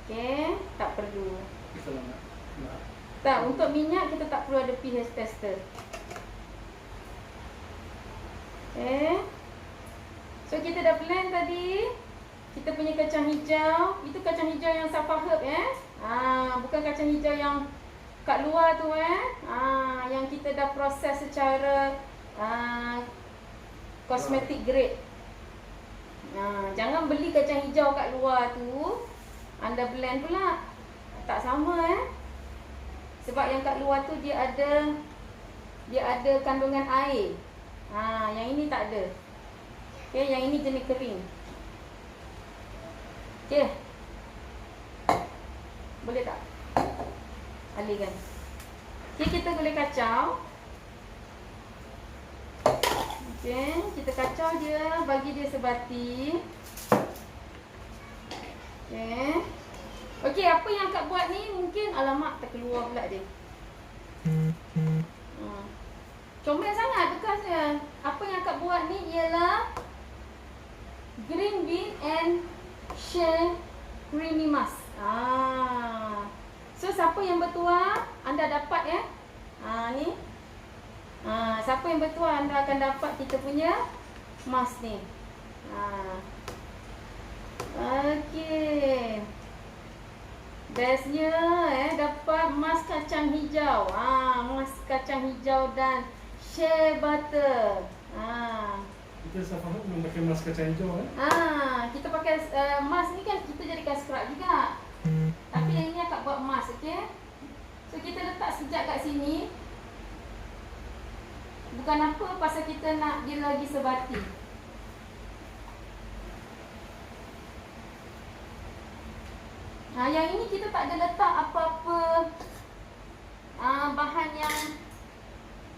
Okey, tak perlu. Tak, untuk minyak kita tak perlu ada pH tester. So kita dah blend tadi. Kita punya kacang hijau. Itu kacang hijau yang Safa herb bukan kacang hijau yang kat luar tu yang kita dah proses secara cosmetic grade. Jangan beli kacang hijau kat luar tu anda blend pula. Tak sama sebab yang kat luar tu dia ada kandungan air. Yang ini tak ada. Okey, yang ini jenis kering. Okey. Boleh tak? Alihkan. Okey, kita boleh kacau. Okey, kita kacau dia, bagi dia sebati. Okey. Okey, apa yang akak buat ni mungkin alamak terkeluar pula dia. Comel sangat bekasnya. Apa yang akak buat ni ialah green bean and shea creamy mask. So siapa yang bertuah anda dapat ni. Siapa yang bertuah anda akan dapat kita punya mask ni. Okey. Bestnya dapat mask kacang hijau. Mask kacang hijau dan shea butter. Kita Safa herb belum pakai mask kacang hijau Kita pakai mask ni kan kita jadikan scrub juga. Tapi yang ni akak buat mask, okey. So kita letak sekejap kat sini. Bukan apa pasal kita nak dia lagi sebati. Yang ini kita tak ada letak apa-apa bahan yang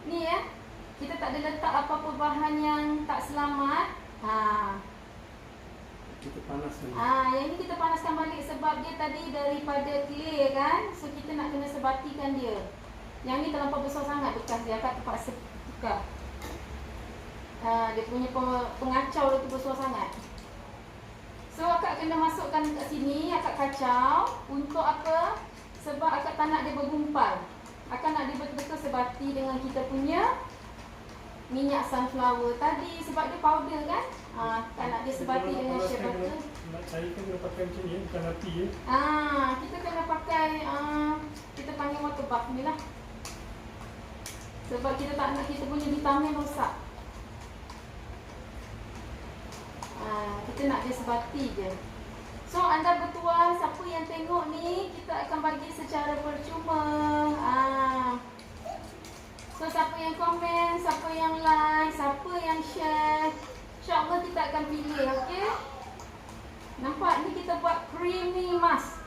ni kita tak ada letak apa-apa bahan yang tak selamat. Kita panaskan. Yang ini kita panaskan balik sebab dia tadi daripada clear kan. So kita nak kena sebatikan dia. Yang ni terlampau besar sangat bekas dia, akak terpaksa tukar. Dia punya pengacau dia tu besar sangat. So akak kena masukkan kat sini, akak kacau. Untuk apa? Sebab akak tak nak dia bergumpal. Akak nak dia betul-betul sebati dengan kita punya minyak sunflower tadi. Sebab dia powder kan. Tak nak dia sebati dengan shea butter. Nak cairkan kena pakai macam ni, bukan hati kita kena pakai kita panggil water bath ni lah. Sebab kita tak nak kita punya vitamin rosak. Kita nak dia sebati je. So anda bertuah, siapa yang tengok ni kita akan bagi secara percuma. So siapa yang komen, siapa yang like, siapa yang share, InsyaAllah kita akan pilih. Okey. Nampak ni kita buat creamy mask.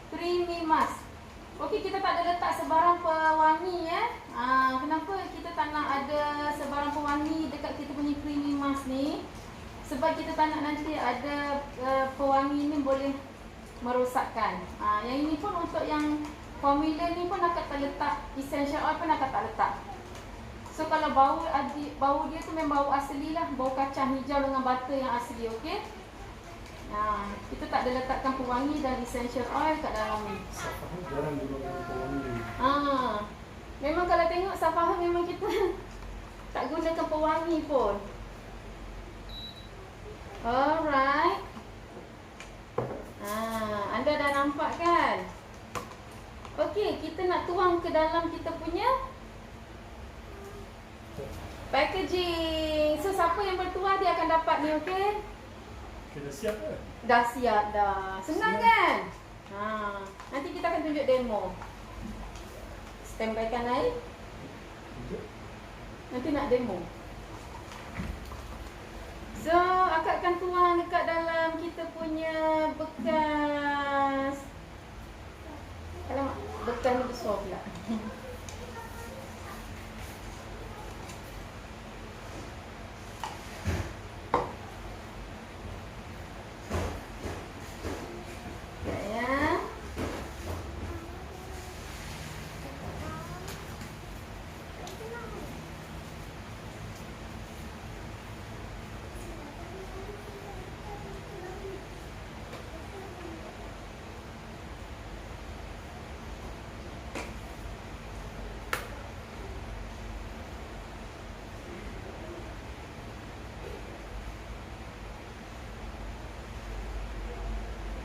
Creamy mask. Okey, kita tak ada letak sebarang pewangi kenapa kita tak nak ada sebarang pewangi dekat kita punya creamy mask ni? Sebab kita tak nak nanti ada pewangi ni boleh merosakkan. Yang ini pun untuk yang formula ni pun akan terletak essential essential oil pun akak tak letak. So kalau bau dia tu memang bau asli lah, bau kacang hijau dengan butter yang asli, okey? Kita tak ada letakkan pewangi dan essential oil kat dalam ni. Safaha jarang gunakan pewangi. Memang kalau tengok Safaha memang kita tak gunakan pewangi pun. Alright. Anda dah nampak kan? Okey, kita nak tuang ke dalam kita punya packaging. So siapa yang bertuah dia akan dapat ni, okey? Kena siap ke? Dah siap dah. Senang kan? Nanti kita akan tunjuk demo. Standbykan air. Nanti nak demo. So, akak akan tuang dekat dalam kita punya bekas. Alamak, bekas ni besar pula.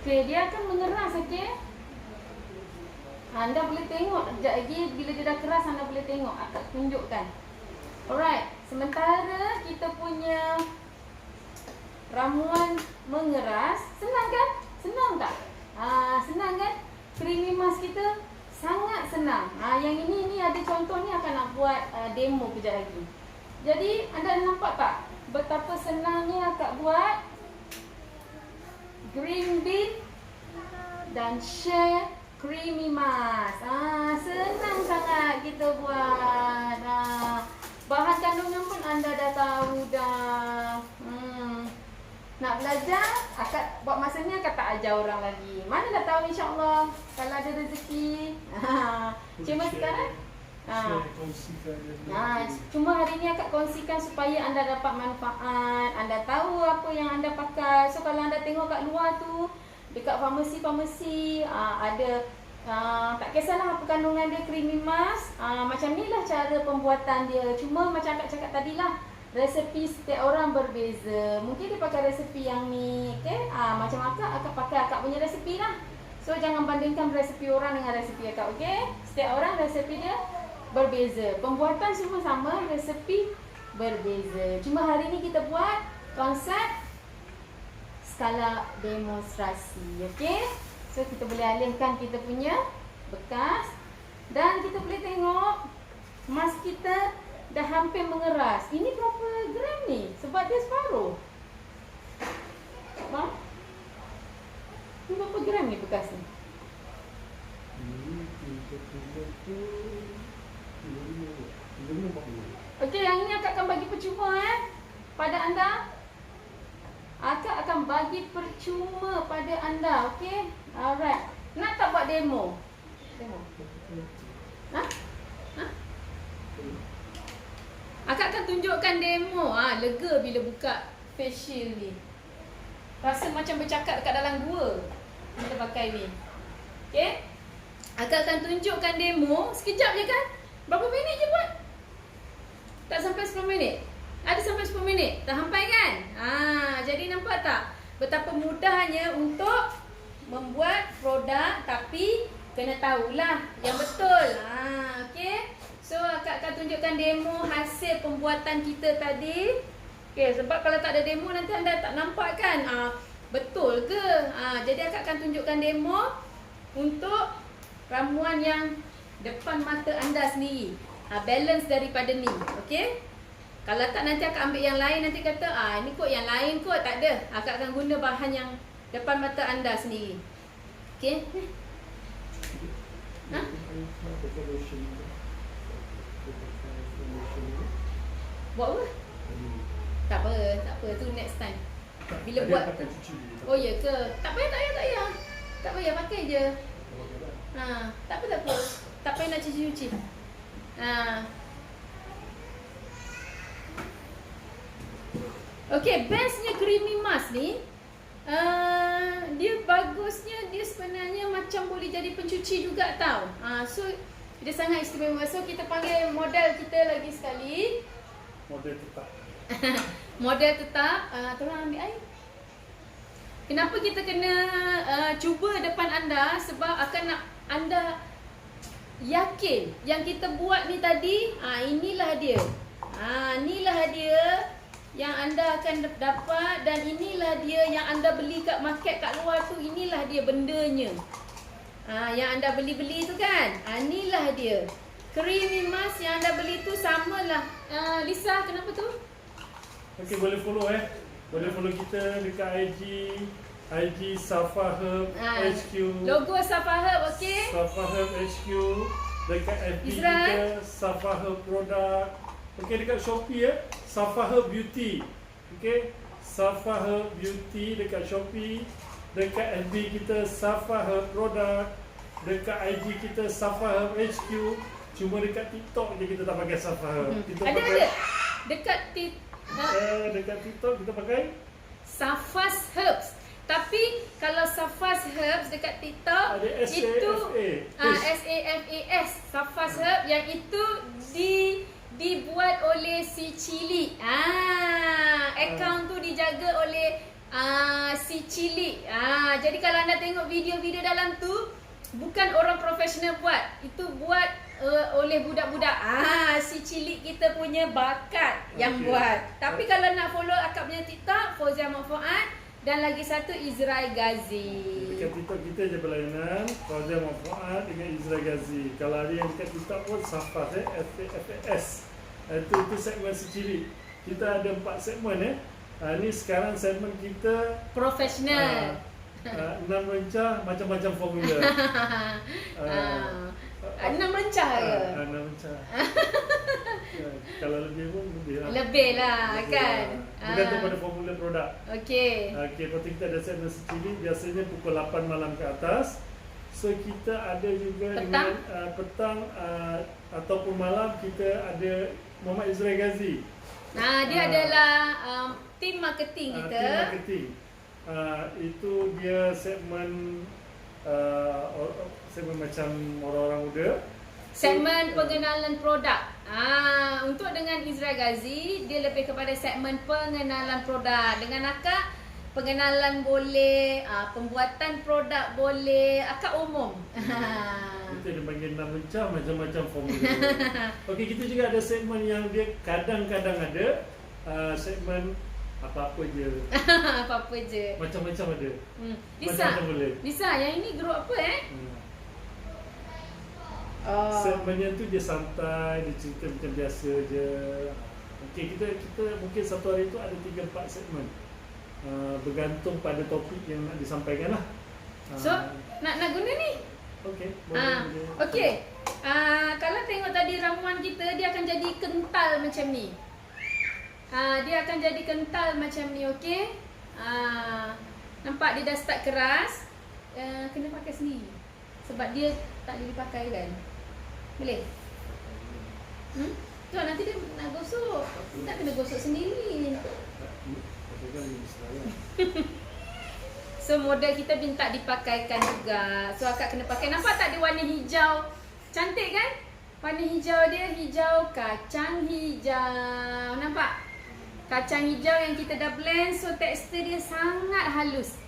Okey, dia akan mengeras, okey? Anda boleh tengok sekejap lagi bila dia dah keras, anda boleh tengok. Akak tunjukkan. Alright, sementara kita punya ramuan mengeras, senang kan? Senang tak? Senang kan? Creamy mask kita sangat senang. Yang ini ada contoh ni, akan nak buat demo kejap lagi. Jadi, anda nampak tak betapa senangnya akak buat green bean dan shea creamy mask. Senang sangat kita buat. Bahan kandungan pun anda dah tahu dah. Nak belajar, akak buat masa ni akak tak ajar orang lagi. Mana dah tahu, insyaAllah kalau ada rezeki. Cuma sekarang cuma hari ni akak kongsikan supaya anda dapat manfaat, anda tahu apa yang anda pakai. So kalau anda tengok kat luar tu, dekat farmasi-farmasi ada tak kisahlah apa kandungan dia, creamy mask, macam ni lah cara pembuatan dia. Cuma macam akak cakap tadi lah, resepi setiap orang berbeza. Mungkin dia pakai resepi yang ni, okay? Macam akak pakai akak punya resepi lah. So jangan bandingkan resepi orang dengan resepi akak, okay? Setiap orang resepi dia berbeza. Pembuatan semua sama, resepi berbeza. Cuma hari ni kita buat konsep skala demonstrasi, okey? So kita boleh alihkan kita punya bekas dan kita boleh tengok mask kita dah hampir mengeras. Ini berapa gram ni? Sebab dia separuh. Bang? Ini berapa gram ni bekas ni? Okey, yang ini akak akan bagi percuma pada anda. Akak akan bagi percuma pada anda, okey? Alright. Nak tak buat demo? Demo. Akak akan tunjukkan demo. Lega bila buka face shield ni. Rasa macam bercakap dekat dalam gua. Kita pakai ni. Okey? Akak akan tunjukkan demo. Sekejap je kan? Berapa minit je buat? Tak sampai 10 minit. Ada sampai 10 minit. Tak sampai kan? Jadi nampak tak? Betapa mudahnya untuk membuat produk, tapi kena tahulah yang betul. Okey. So akak akan tunjukkan demo hasil pembuatan kita tadi. Okey, sebab kalau tak ada demo nanti anda tak nampak kan? Betul ke? Jadi akak akan tunjukkan demo untuk ramuan yang depan mata anda sendiri. Balance daripada ni. Okey? Kalau tak nanti akak ambil yang lain, nanti kata ini kot yang lain kot. Tak ada. Akak akan guna bahan yang depan mata anda sendiri. Okey? Buat apa? Tak apa, tak apa. Tu next time. Bila buat. Oh ya ke? Tak payah. Tak payah pakai je. Tak apa. Tak payah nak cuci-cuci. Okay, bestnya creamy mask ni, dia bagusnya, dia sebenarnya macam boleh jadi pencuci juga tau. So dia sangat istimewa. So kita panggil model kita lagi sekali. Model tetap. Model tetap. Tolong ambil air. Kenapa kita kena cuba depan anda? Sebab akan nak anda yakin yang kita buat ni tadi, inilah dia. Inilah dia yang anda akan dapat, dan inilah dia yang anda beli kat market kat luar tu, inilah dia bendanya. Yang anda beli-beli tu kan, inilah dia. Creamy mask yang anda beli tu samalah. Lisa, kenapa tu? Okey, boleh follow Boleh follow kita dekat IG Safa Herb HQ. Logo Safa Herb, okey? Safa Herb HQ. Dekat FB Israel. kita Safa Herb Product. Okey, dekat Shopee Safa Herb Beauty. Okey, Safa Herb Beauty dekat Shopee. Dekat FB kita Safa Herb Product. Dekat IG kita Safa Herb HQ. Cuma dekat TikTok je kita tak pakai Safa Herb. Kita Ada. Dekat dekat TikTok kita pakai Safas Herbs. Tapi kalau Safas Herbs dekat TikTok ada itu SAFAS. SAFAS Safas Herb, yang itu dibuat oleh si Cili. Akaun tu dijaga oleh si Cili. Jadi kalau anda tengok video-video dalam tu, bukan orang profesional buat. Itu buat oleh budak-budak. Si Cili kita punya bakat yang buat. Tapi kalau nak follow akak punya TikTok, Fauzia Fuad, dan lagi satu Izrail Ghazi. Dekat TikTok kita je berlainan, Fauzia Fuad dengan Izrail Ghazi. Kalau ada yang dekat TikTok pun Safas SAFAS. Itu segmen secili. Kita ada 4 segmen ni sekarang segmen kita Profesional. 6 rencah macam-macam formula. 6 rencah ke? 6 rencah. Kalau lebih pun lebih lah. Lebih lah kan. Bergantung pada formula produk. Okey. Lepas tu kita ada segmen secili, biasanya pukul 8 malam ke atas. So kita ada juga Petang? dengan petang ataupun malam kita ada Muhammad Izrail Ghazi. Dia adalah tim marketing kita. Tim marketing. Itu dia segmen segmen macam orang-orang muda. Segmen pengenalan produk. Untuk dengan Izrail Ghazi, dia lebih kepada segmen pengenalan produk. Dengan akak, pengenalan boleh, pembuatan produk boleh, akak umum. Kita dia panggil 6 rencah macam-macam formula. Okey, kita juga ada segmen yang dia kadang-kadang ada segmen apa-apa je. Apa-apa je. Macam-macam ada. Lisa, Macam-macam boleh. Lisa, yang ini grup apa Segmennya tu dia santai, dia cerita macam biasa je. Okey, kita mungkin satu hari tu ada 3-4 segmen. Bergantung pada topik yang nak disampaikan lah. So, nak guna ni? Okey, Okey. Kalau tengok tadi ramuan kita, dia akan jadi kental macam ni. Dia akan jadi kental macam ni, okey? Nampak dia dah start keras. Kena pakai sendiri. Sebab dia tak boleh dipakai kan? Boleh? Tu nanti dia nak gosok. Tak kena gosok sendiri. So model kita minta dipakaikan juga. So akak kena pakai. Nampak tak dia warna hijau? Cantik kan? Warna hijau dia hijau kacang hijau. Nampak? Kacang hijau yang kita dah blend. So tekstur dia sangat halus.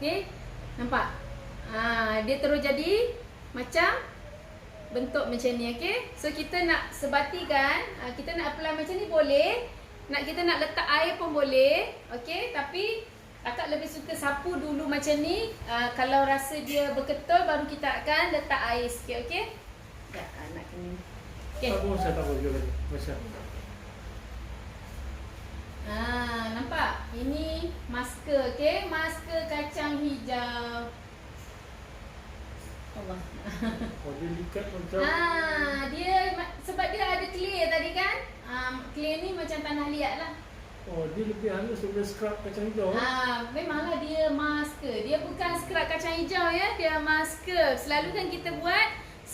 Okay? Nampak? Dia terus jadi macam bentuk macam ni, okay? So kita nak sebatikan, kita nak apply macam ni boleh. Kita nak letak air pun boleh, okay? Tapi akak lebih suka sapu dulu macam ni. Kalau rasa dia berketul, baru kita akan letak air sikit, okay? Ya, nak kena. Okay. Sapu saya tak boleh lagi. Macam. Nampak? Ini masker, okay? Masker kacang hijau. Allah. Dia likat macam Dia sebab dia ada clear tadi kan? Clear ni macam tanah liat lah. dia lebih halus daripada scrub kacang hijau. Memanglah dia masker. Dia bukan scrub kacang hijau ya, dia masker. Selalu kan kita buat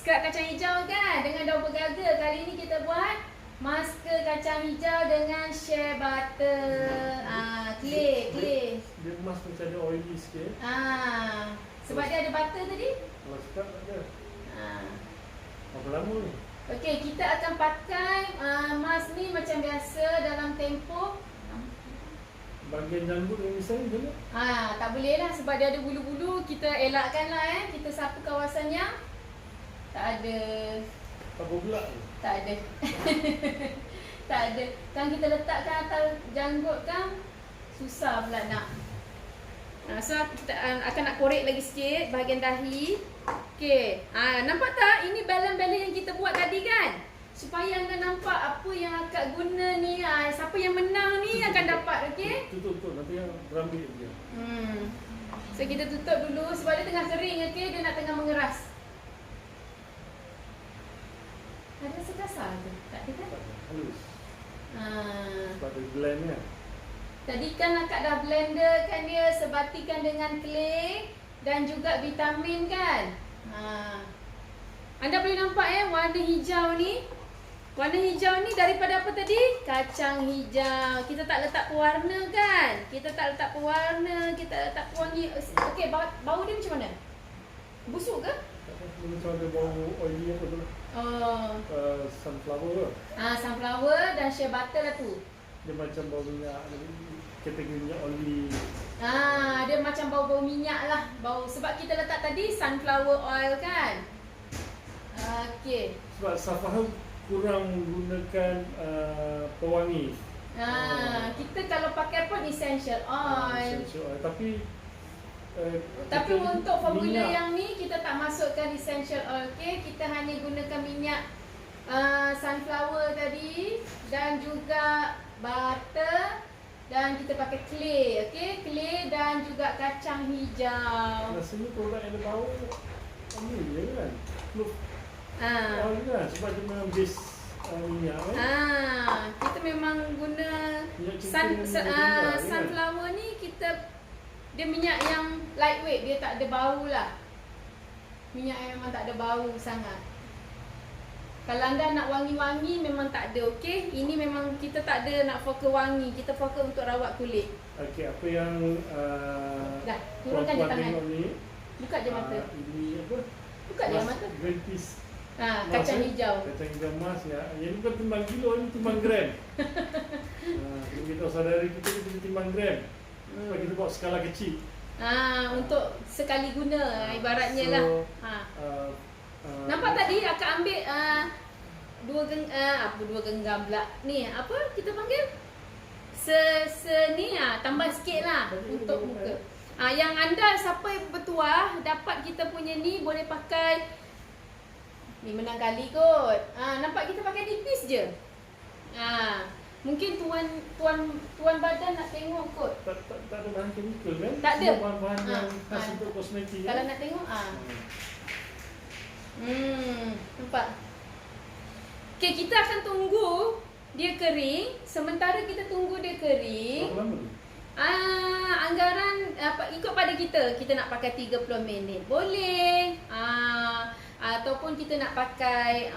scrub kacang hijau kan dengan daun bergaga. Kali ni kita buat masker kacang hijau dengan shea butter. Clay. Dia emas macam ada oily sikit. Sebab dia ada butter tadi. Kalau scrub tak ada. Ah. Berapa lama ni? Okey, kita akan pakai mask ni macam biasa dalam tempoh. Bahagian janggut yang misalnya macam mana? Tak boleh lah sebab dia ada bulu-bulu. Kita elakkan lah kita sapu kawasan yang tak ada. Tak bergelak ke? Tak ada. Tak ada. Kan kita letakkan atas janggut kan susah pula nak. So kita akan nak korek lagi sikit bahagian dahi. Okey. Nampak tak? Ini balance-balance yang kita buat tadi kan? Supaya anda nampak apa yang akak guna ni. Siapa yang menang ni akan dapat. Okey? Tutup. Nanti yang berambil dia. So kita tutup dulu sebab dia tengah kering. Okey? Dia nak tengah mengeras. Ada rasa kasar tu? Tak ada kan? Halus. Sebab dia blend kan? Tadi kan akak dah blenderkan dia, sebatikan dengan clay dan juga vitamin kan. Anda boleh nampak warna hijau ni. Warna hijau ni daripada apa tadi? Kacang hijau. Kita tak letak pewarna kan? Kita tak letak pewarna, kita letak pewangi. Okey, bau dia macam mana? Busuk ke? Macam ada bau oily apa tu? Sunflower ke? Sunflower dan shea butter lah tu. Dia macam bau minyak, kategori minyak oli. Dia macam bau-bau minyak lah. Sebab kita letak tadi sunflower oil kan. Okey. Sebab Safaha kurang gunakan pewangi. Kita kalau pakai pun essential oil. Tapi untuk formula yang ni kita tak masukkan essential oil. Okey, kita hanya gunakan minyak sunflower tadi dan juga butter. Dan kita pakai clay, okey? Clay dan juga kacang hijau. Rasanya produk yang ada bau ni je kan? Oil kan? Sebab dia memang base minyak kan? Kita memang guna sunflower ni dia minyak yang lightweight, dia tak ada bau lah. Minyak yang memang tak ada bau sangat. Kalau anda nak wangi-wangi memang tak ada, okey? Ini memang kita tak ada nak fokus wangi, kita fokus untuk rawat kulit. Okey, apa yang dah, turunkan je tangan. Ni, buka je mata. Ini apa? Buka je mata. Green peas. Kacang hijau. Kacang hijau emas ya. Yang ni bukan timbang kilo, ni timbang gram. Kita beritahu saudari kita timbang gram. Sebab kita buat skala kecil. Untuk sekali guna ibaratnya lah. Nampak tadi akak ambil dua genggam pula. Ni apa kita panggil? Ni tambah sikit lah untuk muka. Yang anda siapa yang bertuah dapat kita punya ni boleh pakai. Ni menang kali kot. Nampak kita pakai nipis je. Mungkin tuan badan nak tengok kot. Tak ada bahan chemical kan? Tak ada. Bahan-bahan yang khas untuk kosmetik. Kalau nak tengok nampak. Okay, kita akan tunggu dia kering. Sementara kita tunggu dia kering. Berapa lama tu? Anggaran ikut pada kita. Kita nak pakai 30 minit boleh. Ataupun kita nak pakai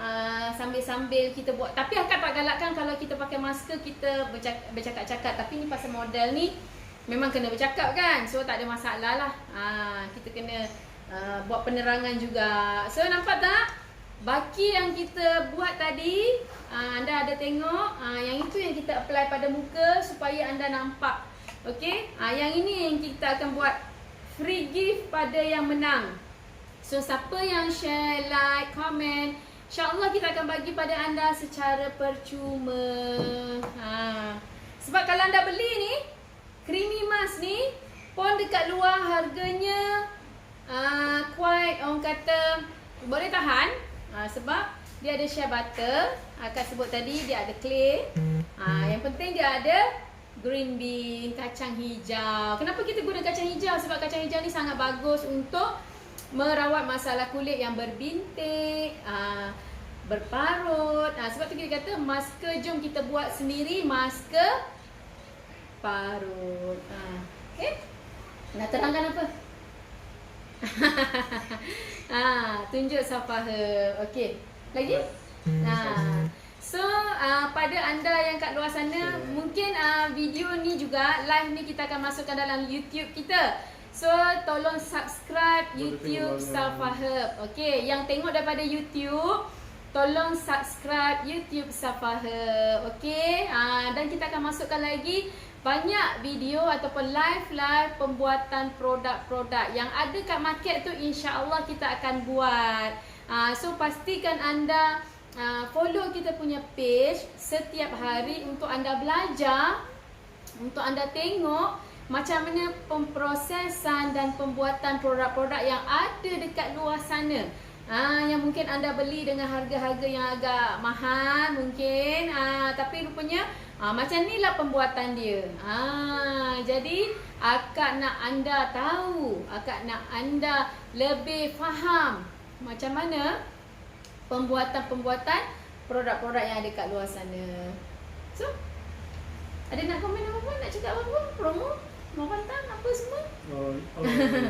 sambil-sambil kita buat. Tapi akak tak galakkan kalau kita pakai masker kita bercakap-cakap. Tapi ni pasal model ni memang kena bercakap kan. So tak ada masalah lah. Kita kena buat penerangan juga. So nampak tak? Baki yang kita buat tadi, anda ada tengok, yang itu yang kita apply pada muka supaya anda nampak. Okey? Yang ini yang kita akan buat free gift pada yang menang. So siapa yang share, like, komen, insya-Allah kita akan bagi pada anda secara percuma. Sebab kalau anda beli ni, creamy mask ni pun dekat luar harganya quite orang kata boleh tahan. Sebab dia ada shea butter, akak sebut tadi dia ada clay. Yang penting dia ada green bean, kacang hijau. Kenapa kita guna kacang hijau? Sebab kacang hijau ni sangat bagus untuk merawat masalah kulit yang berbintik, berparut. Sebab tu kita kata masker, jom kita buat sendiri masker parut. Okay? Nak terangkan apa? Tunjuk Safaha. Okey. Lagi? So pada anda yang kat luar sana, mungkin video ni juga live ni kita akan masukkan dalam YouTube kita. So tolong subscribe YouTube Safaha. Okey, yang tengok daripada YouTube, tolong subscribe YouTube Safaha. Okey, dan kita akan masukkan lagi banyak video ataupun live pembuatan produk-produk yang ada kat market tu, insya-Allah kita akan buat. So pastikan anda follow kita punya page setiap hari untuk anda belajar, untuk anda tengok macam mana pemprosesan dan pembuatan produk-produk yang ada dekat luar sana. Yang mungkin anda beli dengan harga-harga yang agak mahal mungkin, tapi rupanya macam ni lah pembuatan dia. Jadi akak nak anda tahu, akak nak anda lebih faham macam mana pembuatan produk-produk yang ada kat luar sana. So, ada nak komen apa-apa? Nak cakap apa-apa? Promo? Mau pantang apa semua?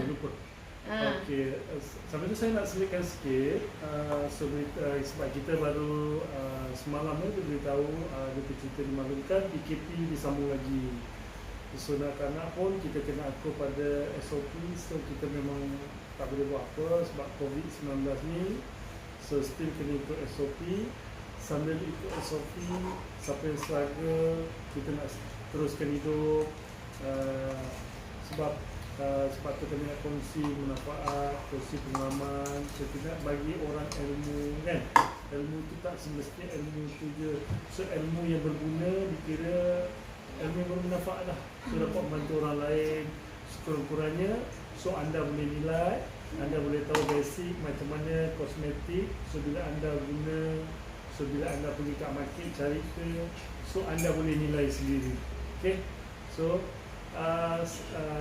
Lupa. Okey, sampai tu saya nak selitkan sikit. Sebab kita baru semalam dia beritahu dia cerita dimaklumkan PKP disambung lagi. So nak pun kita kena akur pada SOP. So kita memang tak boleh buat apa sebab COVID-19 ni. So still kena ikut SOP. Sambil ikut SOP, siapa yang struggle, kita nak teruskan hidup. Sebab sepatutnya kami nak kongsi manfaat, kongsi pengalaman. So tidak bagi orang ilmu kan. Ilmu tu tak semestinya ilmu tu je. So ilmu yang berguna dikira ilmu yang bermanfaat lah. So dapat membantu orang lain sekurang-kurangnya. So anda boleh nilai, anda boleh tahu basic macam mana kosmetik. So bila anda guna, so bila anda pergi kat market cari ke, so anda boleh nilai sendiri. Okay. So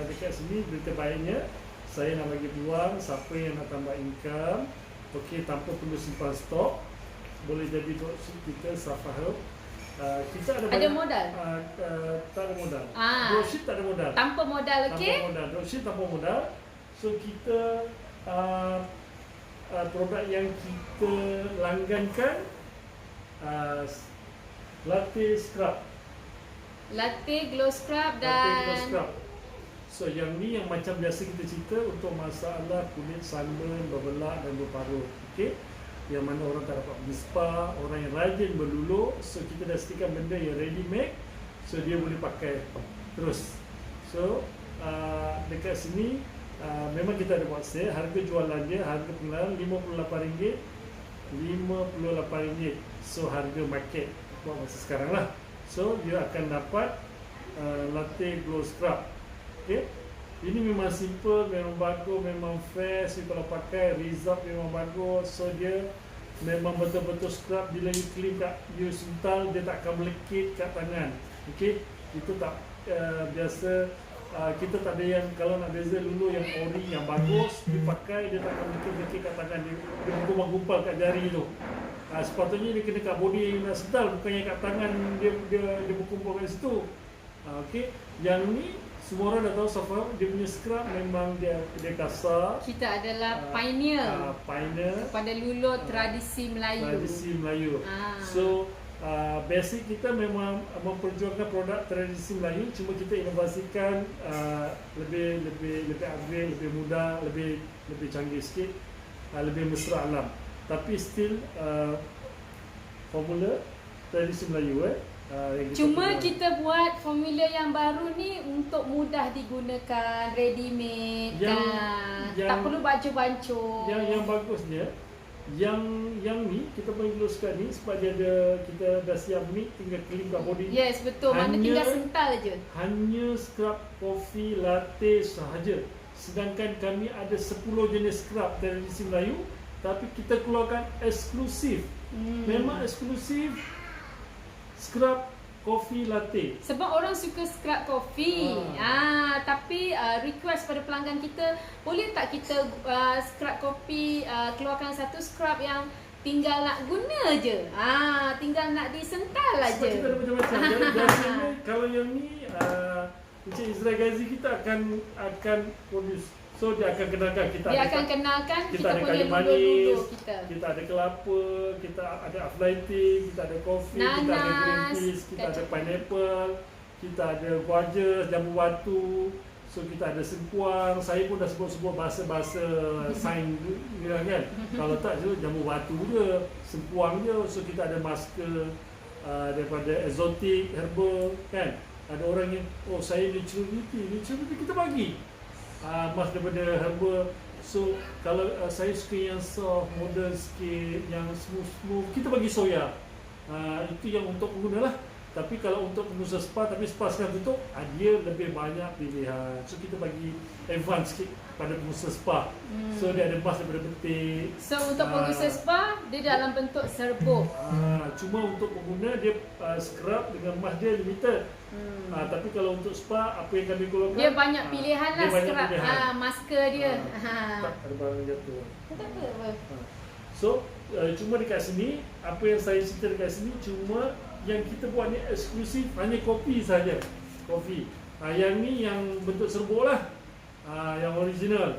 dekat sini berita baiknya saya nak bagi peluang siapa yang nak tambah income, okey, tanpa perlu simpan stok, boleh jadi dropship kita Safaha. Kita ada modal? Tak ada modal. Dropship tak ada modal. Tanpa modal, okey? Tanpa modal. Dropship tanpa modal. So kita produk yang kita langgankan latte scrub. Latte glow scrub dan Latte glow scrub. So yang ni yang macam biasa kita cerita untuk masalah kulit sunburn, berbelak dan berparut. Okey. Yang mana orang tak dapat pergi spa, orang yang rajin berlulur, so kita dah sediakan benda yang ready made, so dia boleh pakai terus. So dekat sini memang kita ada buat sale, harga jualan dia, harga pengeluaran RM58. RM58. So harga market buat masa sekarang lah. So dia akan dapat latte glow scrub. Okay. Ini memang simple, memang bagus, memang fresh. Kalau pakai result memang bagus. So dia memang betul-betul scrub. Bila you clean kat, you sental, dia tak akan melekit kat tangan. Okay. Itu tak biasa. Kita tak ada yang, kalau nak beza lulu yang ori, yang bagus, dipakai, dia tak akan melekit kat tangan. Dia gumpal kat jari tu. Sepatutnya dia kena kat body yang nak sental, bukannya kat tangan dia berkumpul kat situ. Okey, yang ni semua orang dah tahu Safaha, dia punya scrub memang dia kasar. Kita adalah pioneer pada lulur tradisi Melayu. So basic kita memang memperjuangkan produk tradisi Melayu, cuma kita inovasikan lebih upgrade, lebih mudah, lebih canggih sikit, lebih mesra alam. Tapi still formula tradisi Melayu cuma kita buat formula yang baru ni untuk mudah digunakan, ready made, tak perlu baju-baju. Yang bagusnya yang ni kita boleh gloskan ni sebab dia ada, kita dah siap ni, tinggal clean kat body. Yes, betul. Mana tinggal sental je. Hanya scrub coffee latte sahaja. Sedangkan kami ada 10 jenis scrub tradisi Melayu, tapi kita keluarkan eksklusif. Memang eksklusif scrub coffee latte. Sebab orang suka scrub coffee. Tapi request pada pelanggan kita, boleh tak kita scrub coffee keluarkan satu scrub yang tinggal nak guna je. Tinggal nak disental aja. Sebab kita ada macam-macam. Biasanya kalau yang ni Encik Izrael Ghazi kita akan produce So dia akan kenalkan kita. Dia akan kenalkan kita ada punya kayu manis, lulu-lulu kita. kita ada kelapa, kita ada aflai tea, kita ada kopi, kita ada green peas, kita ada pineapple, kita ada guaja, jambu batu. So kita ada sengkuang. Saya pun dah sebut-sebut bahasa-bahasa sains dia kan. Kalau tak jambu batu je, sengkuang je. So kita ada masker daripada exotic herbal kan. Ada orang yang saya naturality kita bagi. Mas daripada herbal. So kalau saya suka yang soft, modern sikit, yang smooth, kita bagi soya. Itu yang untuk pengguna lah. Tapi kalau untuk pengusaha spa, tapi spa sekarang tutup, dia lebih banyak pilihan. So kita bagi advance sikit pada pengusaha spa. So dia ada mask daripada betik. So untuk pengusaha spa, dia dalam bentuk serbuk. Cuma untuk pengguna dia scrub dengan mask dia limited. Tapi kalau untuk spa, apa yang kami keluarkan, dia banyak pilihan lah scrub, masker dia. Tak ada barang yang jatuh. Tak apa. So cuma dekat sini, apa yang saya cerita dekat sini cuma yang kita buat ni eksklusif hanya kopi saja. Kopi. Yang ni yang bentuk serbuk lah. Yang original.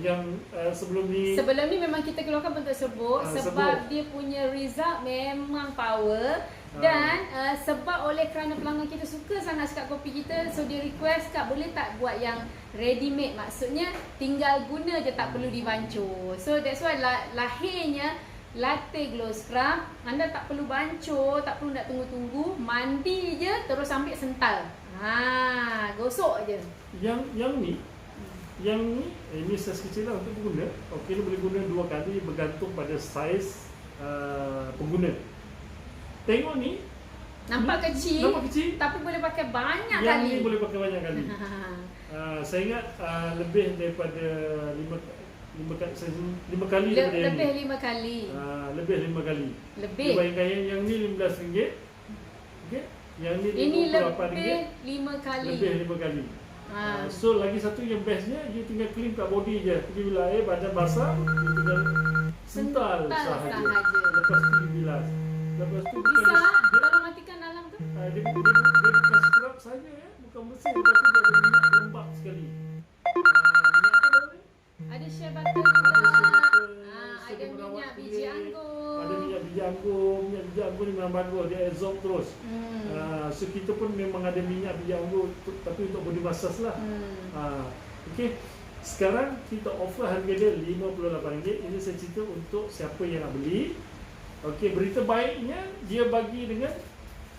Yang sebelum ni memang kita keluarkan bentuk serbuk sebab dia punya result memang power. Dan sebab oleh kerana pelanggan kita suka sangat cakap kopi kita, so dia request, Kak boleh tak buat yang ready made, maksudnya tinggal guna je, tak perlu dibancur. So that's why lahirnya latte glow scrub. Anda tak perlu bancur, tak perlu nak tunggu-tunggu, mandi je terus ambil sental. Gosok je. Yang ni ini saiz kecil lah untuk pengguna. Okey, boleh guna 2 kali bergantung pada saiz pengguna. Tengok ni nampak kecil, tapi boleh pakai banyak kali. Yang ni boleh pakai banyak kali. Saya ingat lebih daripada 5 kali lebih 5 kali. Lebih 5 kali. Lebih. Bayangkan yang ni RM15. Okey. Yang ni ini RM28. Lebih 5 kali. Lebih 5 kali. So lagi satu yang bestnya, you tinggal clean kat body je. Pergi bila air badan basah, you tinggal sental sahaja. Lepas tu dibilas. Lepas tu bisa kalau matikan alam tu. Dia bukan scrub saja ya, bukan bersih. Lepas tu dia ada minyak lembap sekali. Minyak apa ni? Ada shea butter juga. Ada minyak biji anggur. Ada minyak biji anggur. Minyak biji anggur ni memang bagus, dia absorb terus. So kita pun memang ada minyak biji anggur, tapi untuk body massage lah. Okey. Sekarang kita offer harga dia RM58. Ini saya cerita untuk siapa yang nak beli. Okey, berita baiknya dia bagi dengan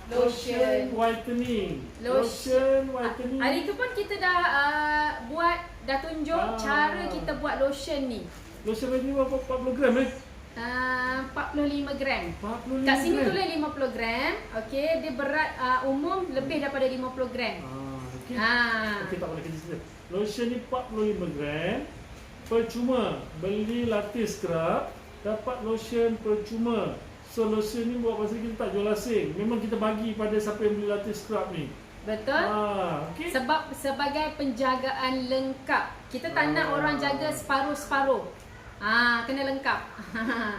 lotion whitening. Lotion whitening. Hari tu pun kita dah tunjuk cara kita buat lotion ni. Lotion whitening berapa? 40 gram 45 gram. 45 kat sini gram. tulis 50 gram. Okey, dia berat umum lebih daripada 50 gram. Okey. Okey, tak boleh cerita. Lotion ni 45 gram. Percuma beli latte scrub, dapat lotion percuma. So lotion ni buat pasal kita tak jual asing. Memang kita bagi pada siapa yang beli latte scrub ni. Betul. Okay. Sebab sebagai penjagaan lengkap. Kita tak nak orang jaga separuh-separuh. Kena lengkap.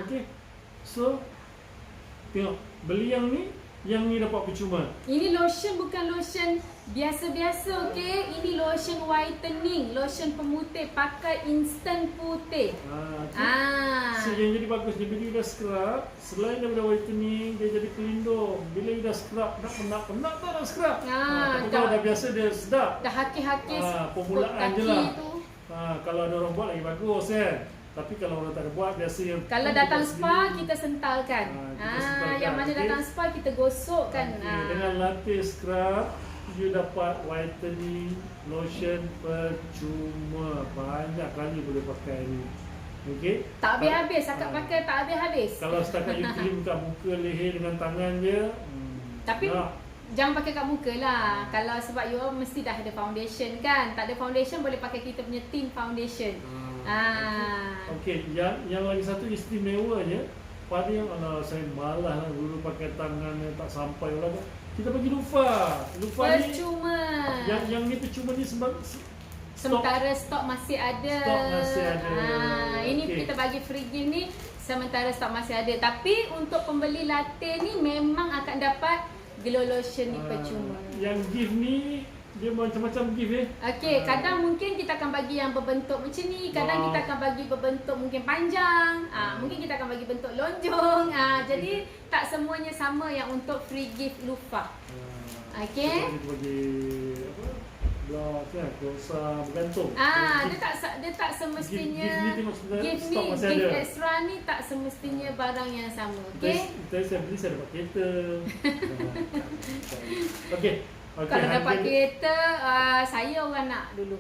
Okey. So tengok, beli yang ni dapat percuma. Ini lotion bukan lotion biasa-biasa, okey. Ini lotion whitening, lotion pemutih, pakai instant putih. So yang jadi bagus dia, bila you dah scrub, selain daripada whitening, dia jadi pelindung. Bila you dah scrub, penat tak nak scrub. Tapi kalau dah biasa dia sedap. Dah haki-haki permulaan je lah. Kalau ada orang buat lagi bagus kan. Tapi kalau orang tak ada buat, biasa yang kalau datang spa sendiri, kita sentalkan. Yang mana datang spa kita gosokkan. Dengan latte scrub, you dapat whitening lotion percuma. Banyak kali boleh pakai ni. Okey. Tak habis-habis, akak pakai tak habis-habis. Kalau setakat you clean kat muka, leher dengan tangan je. Tapi jangan pakai kat muka lah. Kalau sebab you mesti dah ada foundation kan. Tak ada foundation, boleh pakai kita punya tint foundation. Okey, yang lagi satu istimewanya pada yang saya malas lah dulu pakai tangan yang tak sampai lah. Kita bagi lufa percuma ni. Yang ni percuma ni sebab sementara stok masih ada. Ini kita bagi free gift ni sementara stok masih ada. Tapi untuk pembeli latte ni memang akan dapat glow lotion ni percuma. Yang gift ni dia macam-macam gift Okey, kadang mungkin kita akan bagi yang berbentuk macam ni, kadang kita akan bagi berbentuk mungkin panjang, mungkin kita akan bagi bentuk lonjong. Jadi tak semuanya sama yang untuk free gift lufa. Okey. Kita bagi apa? Blok kan, kuasa bergantung. Dia tak semestinya gift gift extra ni tak semestinya barang yang sama. Okey. Saya beli saya dapat kereta. Okey. Kalau dapat kereta, saya orang nak dulu.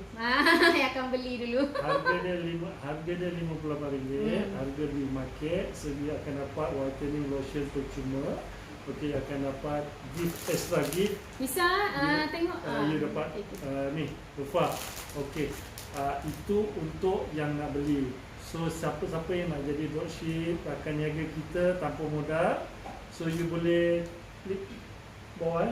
Yang akan beli dulu. Harga dia RM58. Harga di market. So dia akan dapat whitening lotion percuma. Okey, akan dapat gift, extra gift. Bisa tengok. You dapat ni, lufa. Okey. Itu untuk yang nak beli. So siapa-siapa yang nak jadi dropship, rakan niaga kita tanpa modal, so you boleh klik bawah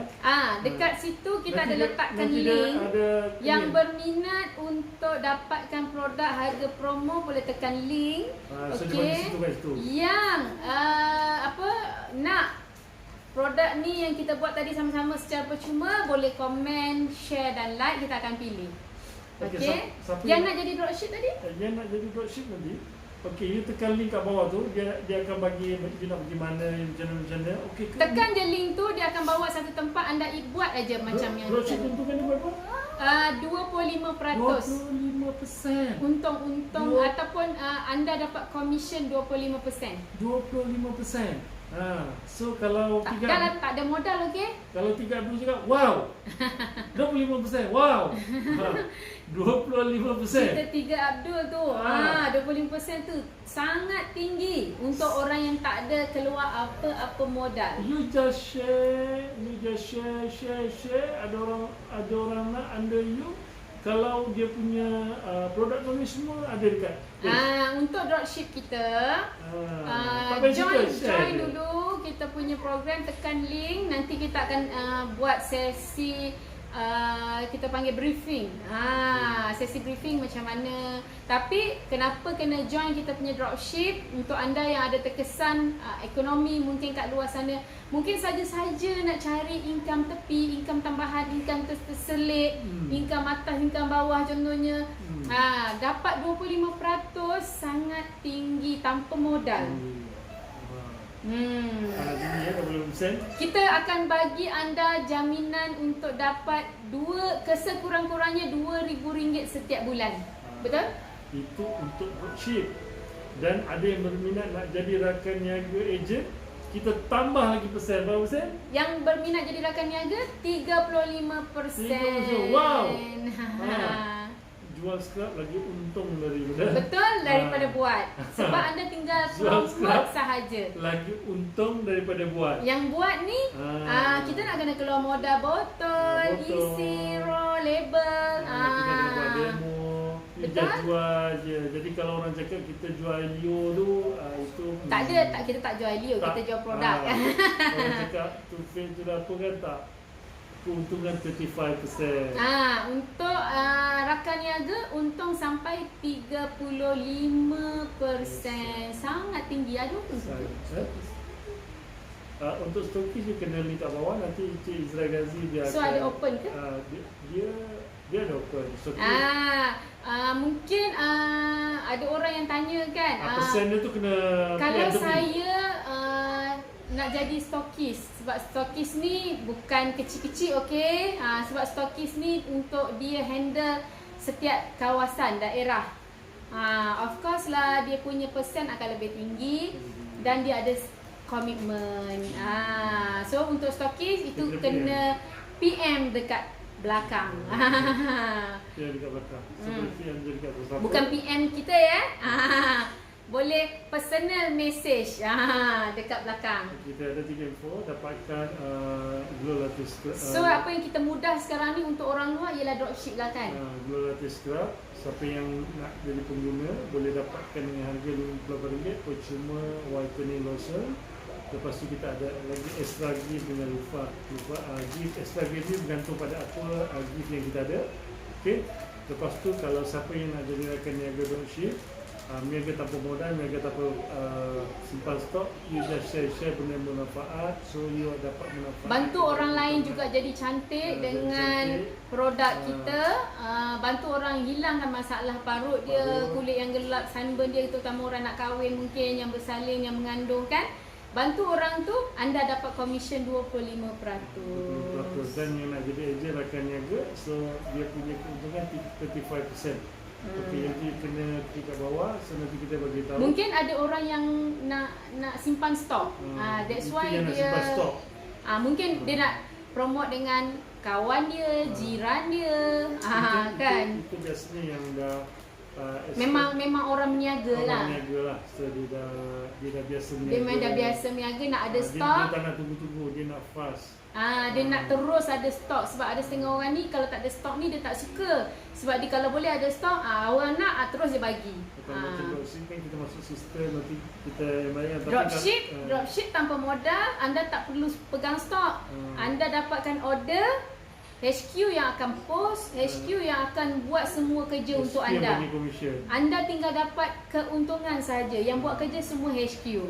dekat situ kita ada letakkan nanti link. Ada yang berminat untuk dapatkan produk harga promo boleh tekan link. So dia bagi situ kat situ. Yang nak produk ni yang kita buat tadi sama-sama secara percuma, boleh komen, share dan like, kita akan pilih. Okey. Yang nak jadi dropship tadi? Yang nak jadi dropship nanti. Okey, you tekan link kat bawah tu, dia akan bagi you nak pergi mana, macam mana. Okey. Tekan je link tu, dia akan bawa satu tempat, anda buat aja macam yang dropship untungan dia berapa? 25%. Untung ataupun anda dapat commission 25%. 25%. So kalau kalau tak ada modal, okey? Kalau 3 Abdul cakap, wow! 25%, wow! 25%. Kita 3 Abdul tu, 25% tu sangat tinggi untuk orang yang tak ada keluar apa-apa modal. You just share. Ada orang nak under you. Kalau dia punya produk kami semua ada dekat. Untuk dropship kita, join dulu kita punya program, tekan link, nanti kita akan buat sesi kita panggil briefing. Sesi briefing macam mana. Tapi kenapa kena join kita punya dropship? Untuk anda yang ada terkesan ekonomi mungkin kat luar sana, mungkin saja-saja nak cari income tepi, income tambahan, income terselit, income atas, income bawah contohnya. Dapat 25% sangat tinggi tanpa modal. Kita akan bagi anda jaminan untuk dapat sekurang-kurangnya RM2,000 setiap bulan. Betul? Itu untuk dropship. Dan ada yang berminat nak jadi rakan niaga agent, kita tambah lagi persen. Berapa persen? Yang berminat jadi rakan niaga 35%. Wow. Jual scrap lagi untung daripada. Betul, daripada buat. Sebab anda tinggal promote sahaja. Lagi untung daripada buat. Yang buat ni kita nak kena keluar modal botol, isi, raw, label. Kita kena buat demo. Kita jual je. Jadi kalau orang cakap kita jual Leo tu, itu tak ada, kita tak jual Leo, kita jual produk. Orang cakap tu fail tu apa kan, tak. Keuntungan 35%. Untuk rakan niaga untung sampai 35%. Sangat tinggi. Untuk stokis dia kena link kat bawah, nanti Cik Izra Ghazi dia so akan, ada open ke? Dia ada open. Mungkin ada orang yang tanya kan, persen dia tu kena kalau saya nak jadi stokis, sebab stokis ni bukan kecil-kecil, okey? Sebab stokis ni untuk dia handle setiap kawasan, daerah. Of course lah dia punya persen akan lebih tinggi dan dia ada komitmen. So untuk stokis itu kena PM dekat belakang. PM dekat belakang. Seperti yang dekat belakang. Bukan PM kita ya. Boleh personal message dekat belakang. Kita ada 3 info, dapatkan Glow Latte Scrub. So apa yang kita mudah sekarang ni untuk orang luar ialah dropship lah kan. Glow Latte Scrub, siapa yang nak jadi pengguna boleh dapatkan dengan harga RM58 percuma whitening lotion. Lepas tu kita ada lagi extra gift dengan lufa gift. Extra gift ni bergantung pada apa gift yang kita ada. Okey. Lepas tu kalau siapa yang nak jadi rakan niaga dropship, Niaga tanpa modal, niaga tanpa simpan stok. You just share benda yang bermanfaat, so you dapat manfaat. Bantu orang lain juga jadi cantik dengan produk kita. Bantu orang hilangkan masalah parut dia, kulit yang gelap, sunburn dia, terutama orang nak kahwin mungkin yang bersalin, yang mengandung kan. Bantu orang tu, anda dapat komisen 25%. Dan yang nak jadi ejen rakan niaga, so dia punya keuntungan 35%. Okey, jadi kena klik kat bawah, so nanti kita bagi tahu. Mungkin ada orang yang nak simpan stok. That's why yang nak simpan stok. Mungkin dia nak promote dengan kawan dia, jiran dia. Kan. Itu biasanya yang dah memang orang berniaga lah. Orang berniaga lah. So dia dah biasa berniaga. Dia memang dah biasa berniaga, nak ada stok. Dia tak nak tunggu-tunggu, dia nak fast. Dia nak terus ada stok. Sebab ada setengah orang ni kalau tak ada stok ni dia tak suka. Sebab dia kalau boleh ada stok, orang nak terus dia bagi. Macam dropship kan kita masuk sistem, nanti kita bayar. Dropship tanpa modal, anda tak perlu pegang stok. Anda dapatkan order, HQ yang akan post, HQ yang akan buat semua kerja untuk anda. Anda tinggal dapat keuntungan saja. Yang buat kerja semua HQ.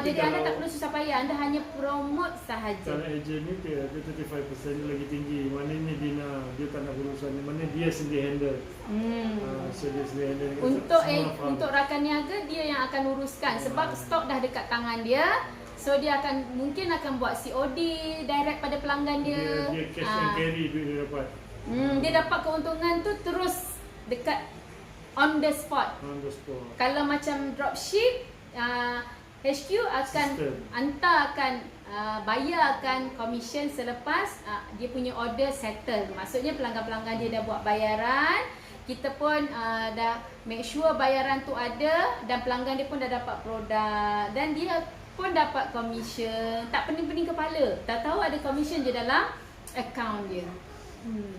Jadi anda tak perlu susah payah, anda hanya promote sahaja. Kalau ejen ni dia 35% lagi tinggi. Maknanya dia tak nak berurusan ni. Maknanya dia sendiri handle. So dia sendiri handle. Untuk rakan niaga dia yang akan uruskan sebab stok dah dekat tangan dia. So dia mungkin akan buat COD direct pada pelanggan dia. Dia cash and carry duit dia dapat. Dia dapat keuntungan tu terus dekat on the spot. Kalau macam dropship, HQ akan bayarkan komisen selepas dia punya order settle. Maksudnya pelanggan-pelanggan dia dah buat bayaran, kita pun dah make sure bayaran tu ada dan pelanggan dia pun dah dapat produk dan dia pun dapat komisen. Tak pening-pening kepala. Tak tahu ada komisen je dalam akaun dia.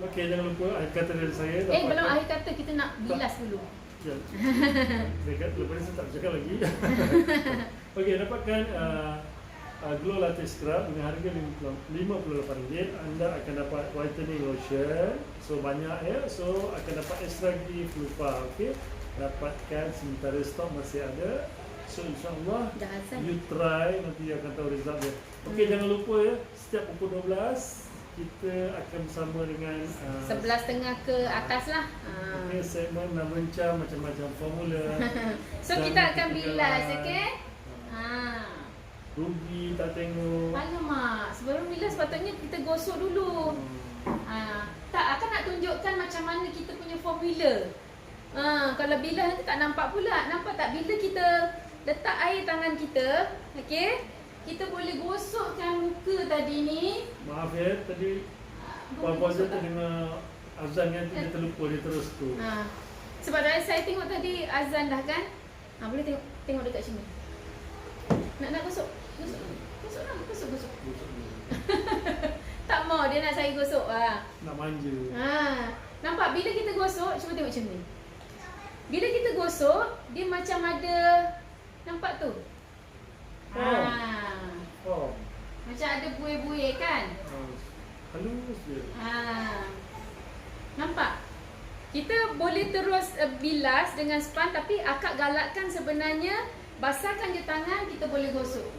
Okey, jangan lupa akhir kata dari saya. Belum akhir kata, kita nak bilas dulu. Dekat lepas ni saya tak cakap lagi. Okey, dapatkan Glow Latte Scrub dengan harga RM58. Anda akan dapat whitening lotion. So banyak ya. So akan dapat extra gift lupa. Okey. Dapatkan sementara stok masih ada. So insyaAllah you try, nanti akan tahu result dia. Okey, jangan lupa ya, setiap pukul 12 kita akan bersama dengan 11.30 ke atas lah. Okay, segmen nak bincang macam-macam formula. So kita akan bilas, okey? Rugi tak tengok. Alamak, sebelum bilas sepatutnya kita gosok dulu. Tak, akan nak tunjukkan macam mana kita punya formula. Kalau bilas nanti tak nampak pula. Nampak tak bila kita letak air tangan kita, okey? Kita boleh gosokkan muka tadi ni. Maaf ya, tadi puan-puan saya terdengar azan kan, dia terlupa, dia terus tu. Sebab saya tengok tadi azan dah kan. Boleh tengok dekat sini. Nak gosok? Gosok. Tak mau dia nak saya gosok. Nak manja. Nampak bila kita gosok, cuba tengok macam ni. Bila kita gosok, dia macam ada, nampak tu? Macam ada buih-buih kan? Halus dia. Nampak? Kita boleh terus bilas dengan span, tapi akak galakkan sebenarnya basahkan je tangan, kita boleh gosok.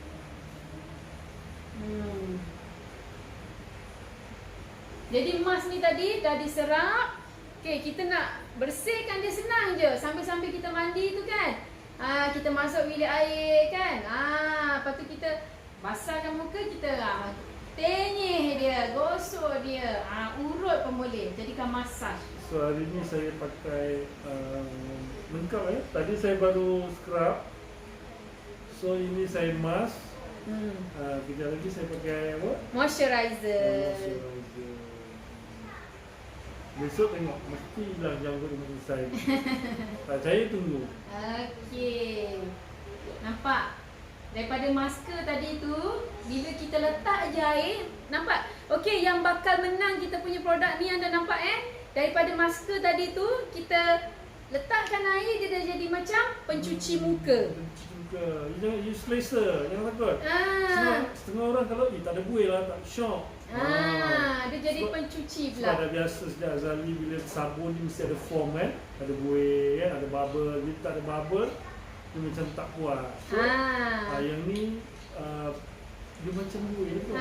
Jadi emas ni tadi dah diserap. Okay, kita nak bersihkan dia senang je. Sambil-sambil kita mandi tu kan. Kita masuk bilik air kan. Lepas tu kita basahkan muka, kita tenyih dia, gosok dia. Urut pun boleh, jadikan masaj. So hari ni saya pakai lengkap ya. Tadi saya baru scrub. So ini saya mask. Kejap lagi saya pakai apa? Moisturizer. Besok tengok, mesti hilang janggut dengan saya. Tak percaya, tunggu. Okey. Nampak? Daripada masker tadi tu, bila kita letak je air, nampak? Okey, yang bakal menang kita punya produk ni anda nampak Daripada masker tadi tu, kita letakkan air, dia dah jadi macam pencuci muka. suka. You selesa, jangan takut. Setengah orang kalau tak ada buih lah, tak syok. Dia jadi pencuci Sebab pula. dah biasa sejak Azali bila sabun ni mesti ada foam kan. Ada buih kan, ada bubble. Bila tak ada bubble, dia macam tak puas. So, yang ni dia macam buih tu.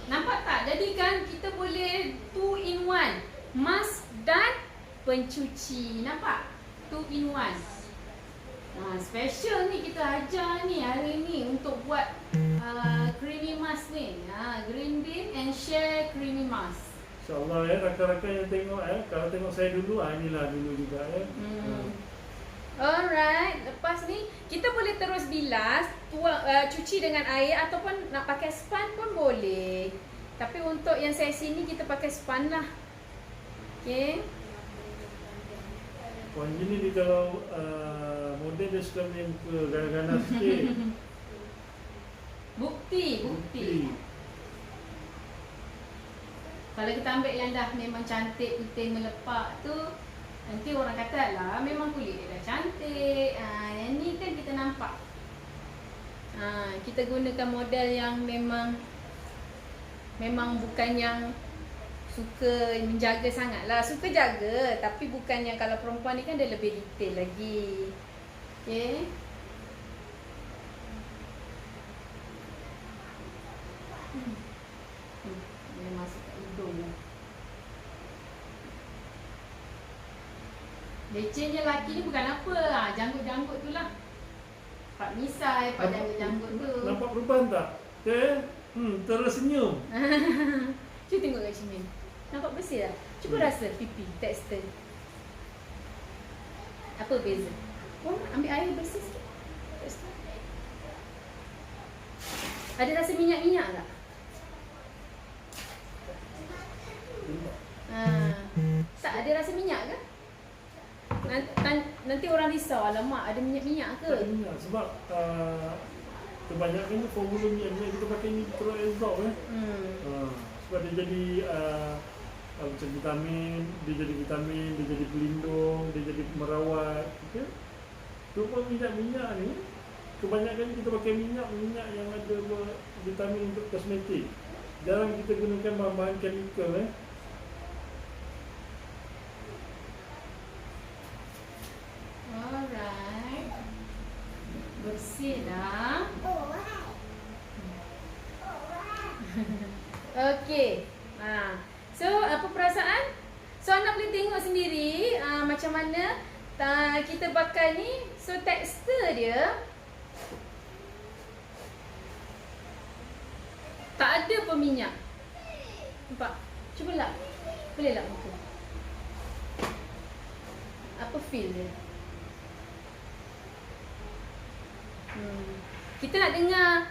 Nampak tak? Jadi kan kita boleh 2 in 1. Mask dan pencuci. Nampak? 2 in 1. Special ni kita ajar ni hari ni untuk buat creamy mask ni. Green bean and share creamy mask. InsyaAllah ya, rakan-rakan yang tengok kalau tengok saya dulu, inilah dulu juga ya. Alright, lepas ni kita boleh terus bilas, cuci dengan air ataupun nak pakai span pun boleh. Tapi untuk yang sesi ni kita pakai span lah. Okay. Puan gini ni kalau model dia suka main muka ganas-ganas sikit. Bukti. Kalau kita ambil yang dah memang cantik, putih melepak tu, nanti orang kata lah memang kulit dia dah cantik. Yang ni kan kita nampak. Kita gunakan model yang memang bukan yang suka menjaga sangat lah. Suka jaga, tapi bukan yang kalau perempuan ni kan dia lebih detail lagi. Okay. Dia masuk kat hidung. Lecehnya lelaki ni bukan apa. Janggut-janggut tu lah. Pak misai, pak janggut-janggut tu. Nampak perempuan tak? Terus senyum. Cuba tengok kat cermin. Nampak bersih tak? Cuba rasa pipi, tekstur. Apa beza? Ambil air bersih sikit. Tekstur. Ada rasa minyak-minyak tak? Tak ada rasa minyak ke? Nanti orang risau, alamak ada minyak-minyak ke? Tak ada minyak sebab kebanyakan formula minyak kita pakai ni terus absorb sebab dia jadi macam vitamin, dia jadi pelindung, dia jadi merawat. Okay? Tu pun minyak-minyak ni kebanyakan kita pakai minyak yang ada vitamin untuk kosmetik. Jarang kita gunakan bahan-bahan chemical Alright. Bersih dah. Okey. So apa perasaan? So anak boleh tengok sendiri macam mana kita bakar ni. So tekstur dia tak ada peminyak. Nampak? Cuba lap. Boleh lap muka. Apa feel dia? Kita nak dengar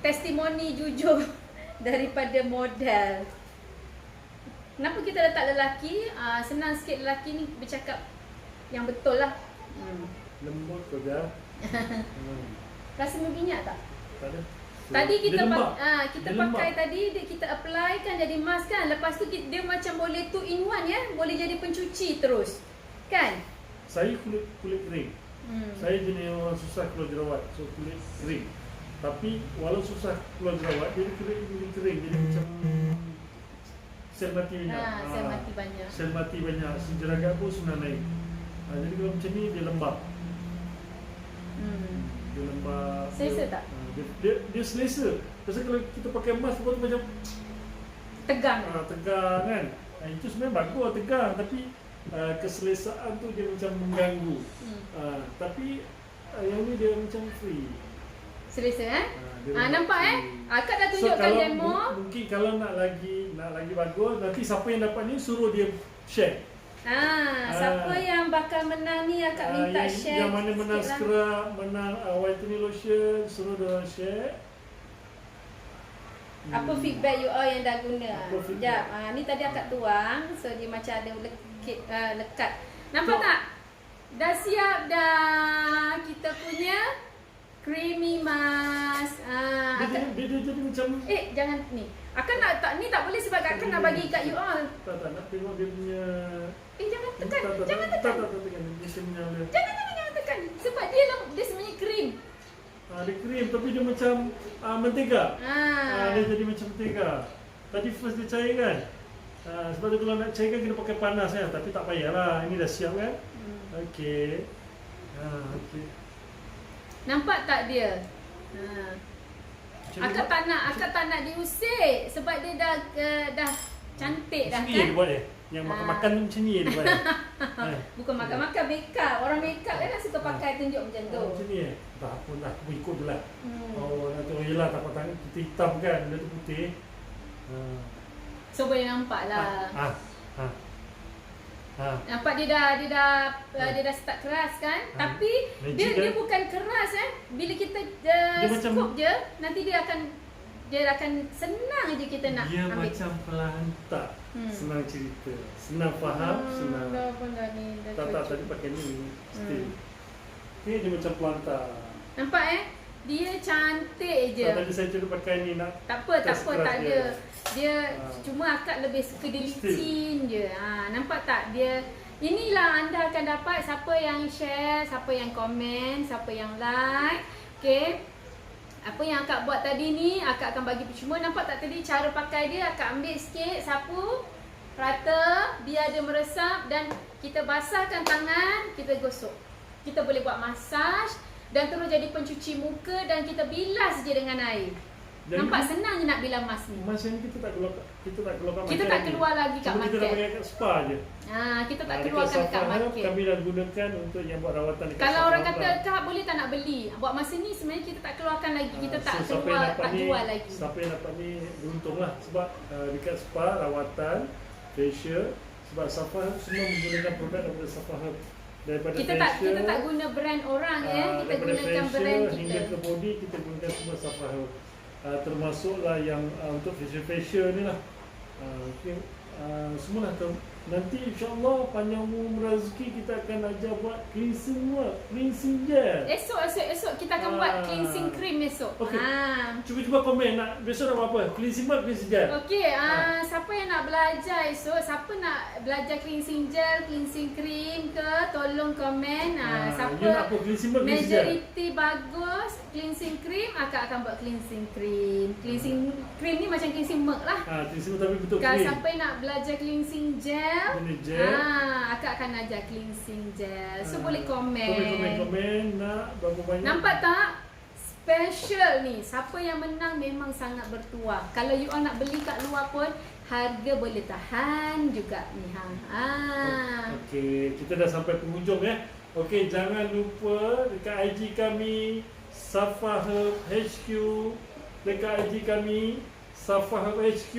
testimoni jujur daripada model. Kenapa kita letak lelaki? Senang sikit lelaki ni bercakap yang betul lah. Lembut tu dah. Rasa berminyak tak? Tak ada. Tadi kita dia pakai tadi kita apply kan jadi mask kan. Lepas tu dia macam boleh 2 in 1 ya. Boleh jadi pencuci terus. Kan? Saya kulit kering. Saya jenis orang susah keluar jerawat. So kulit kering. Tapi walau susah keluar jerawat, dia kulit kering. Jadi macam sel mati banyak. Sel mati banyak. Sel mati banyak. Jeragat pun senang naik. Jadi kalau macam ni dia lembab. Dia lembab. Selesa tak? Dia selesa. Pasal kalau kita pakai mask pun macam tegang. Tegang kan. Itu sebenarnya bagus tegang, tapi keselesaan tu dia macam mengganggu. Tapi yang ni dia macam free. Selesa nampak Akak dah tunjukkan demo. Mungkin kalau nak lagi bagus, nanti siapa yang dapat ni suruh dia share. Siapa yang bakal menang ni akak minta share. Yang mana menang scrub, menang whitening lotion, suruh dia share. Apa feedback you all yang dah guna? Sekejap. Ni tadi akak tuang. So dia macam ada lekat. Nampak tak? Dah siap dah kita punya creamy mask. Dia jadi macam jangan ni. Akak nak tak ni tak boleh sebab akak nak bagi kat you all. Tak tengok dia punya. Jangan tekan. Jangan tekan. Tak tekan. Dia punya. Jangan tekan. sebab dia sebenarnya krim. Dia krim tapi dia macam mentega. Ah. Dia jadi macam mentega. Tadi first dia cair kan. Sebab tu kalau nak cairkan kena pakai panas kan. Tapi tak payahlah. Ini dah siap kan. Okey. Okey. Nampak tak dia? Akak tak nak diusik sebab dia dah cantik dah Macam ni kan. dia buat dia. Yang makan-makan tu macam ni dia buat. Bukan makan-makan, make up. Orang make up kan suka pakai tunjuk macam tu. Macam ni Tak apa dah, aku ikut je lah. Nanti yelah tak patang kita hitam kan, dia tu putih. So boleh nampak lah. Nampak dia dah start keras kan. Tapi Magic dia kan? bukan keras Bila kita scoop je, nanti dia akan senang je kita nak Dia ambil. macam pelantak. Senang cerita, senang faham, senang. Dah pun dah ni. Tak tadi pakai ni still. Okay, dia macam pelantak. Nampak dia cantik je. Tadi saya cuba pakai ni nak. Tak apa, tak keras ada. Dia cuma akak lebih suka dia licin je. Nampak tak? Inilah anda akan dapat siapa yang share, siapa yang komen, siapa yang like. Okay. Apa yang akak buat tadi ni, akak akan bagi percuma. Nampak tak tadi cara pakai dia? Akak ambil sikit, sapu, rata, biar dia meresap dan kita basahkan tangan, kita gosok. Kita boleh buat masaj dan terus jadi pencuci muka dan kita bilas je dengan air. Dan nampak senang je nak bilas mas ni. Mas ni kita tak keluar Kita tak keluar lagi kat market. Kita dah market. pakai kat spa je. Kita tak keluarkan dekat market. Kami dah gunakan untuk yang buat rawatan dekat Kalau orang Safahab. kata kak boleh tak nak beli, buat masa ni sebenarnya kita tak keluarkan lagi, kita tak siapa yang keluar, dapat tak ni, jual lagi. Siapa yang dapat ni beruntung lah. Sebab dekat spa, rawatan, facial, sebab Safahab semua menggunakan produk daripada Safahab. Daripada Kita tak guna brand orang kita daripada gunakan facial brand hingga kita. ke body, kita gunakan semua Safahab. Termasuklah yang untuk facial ni lah. Semualah nanti insyaAllah panjang umur rezeki kita akan ajar buat cleansing gel. Esok kita akan buat cleansing cream esok. Okey. Cuba komen nak besok nak buat apa? Cleansing gel. Okey, siapa yang nak belajar esok, siapa nak belajar cleansing gel, cleansing cream ke, tolong komen. Siapa you nak apa cleansing gel? majority bagus cleansing cream, akak akan buat cleansing cream. Cleansing cream ni macam cleansing milk lah. Cleansing tapi betul Kalau cream. siapa yang nak belajar cleansing gel, akak akan ajar cleansing gel. So boleh komen. Komen nak berapa banyak. Nampak tak? Special ni. Siapa yang menang memang sangat bertuah. Kalau you all nak beli kat luar pun harga boleh tahan juga ni. Okey, kita dah sampai penghujung Okey, jangan lupa dekat IG kami Safahab HQ, dekat IG kami Safahab HQ.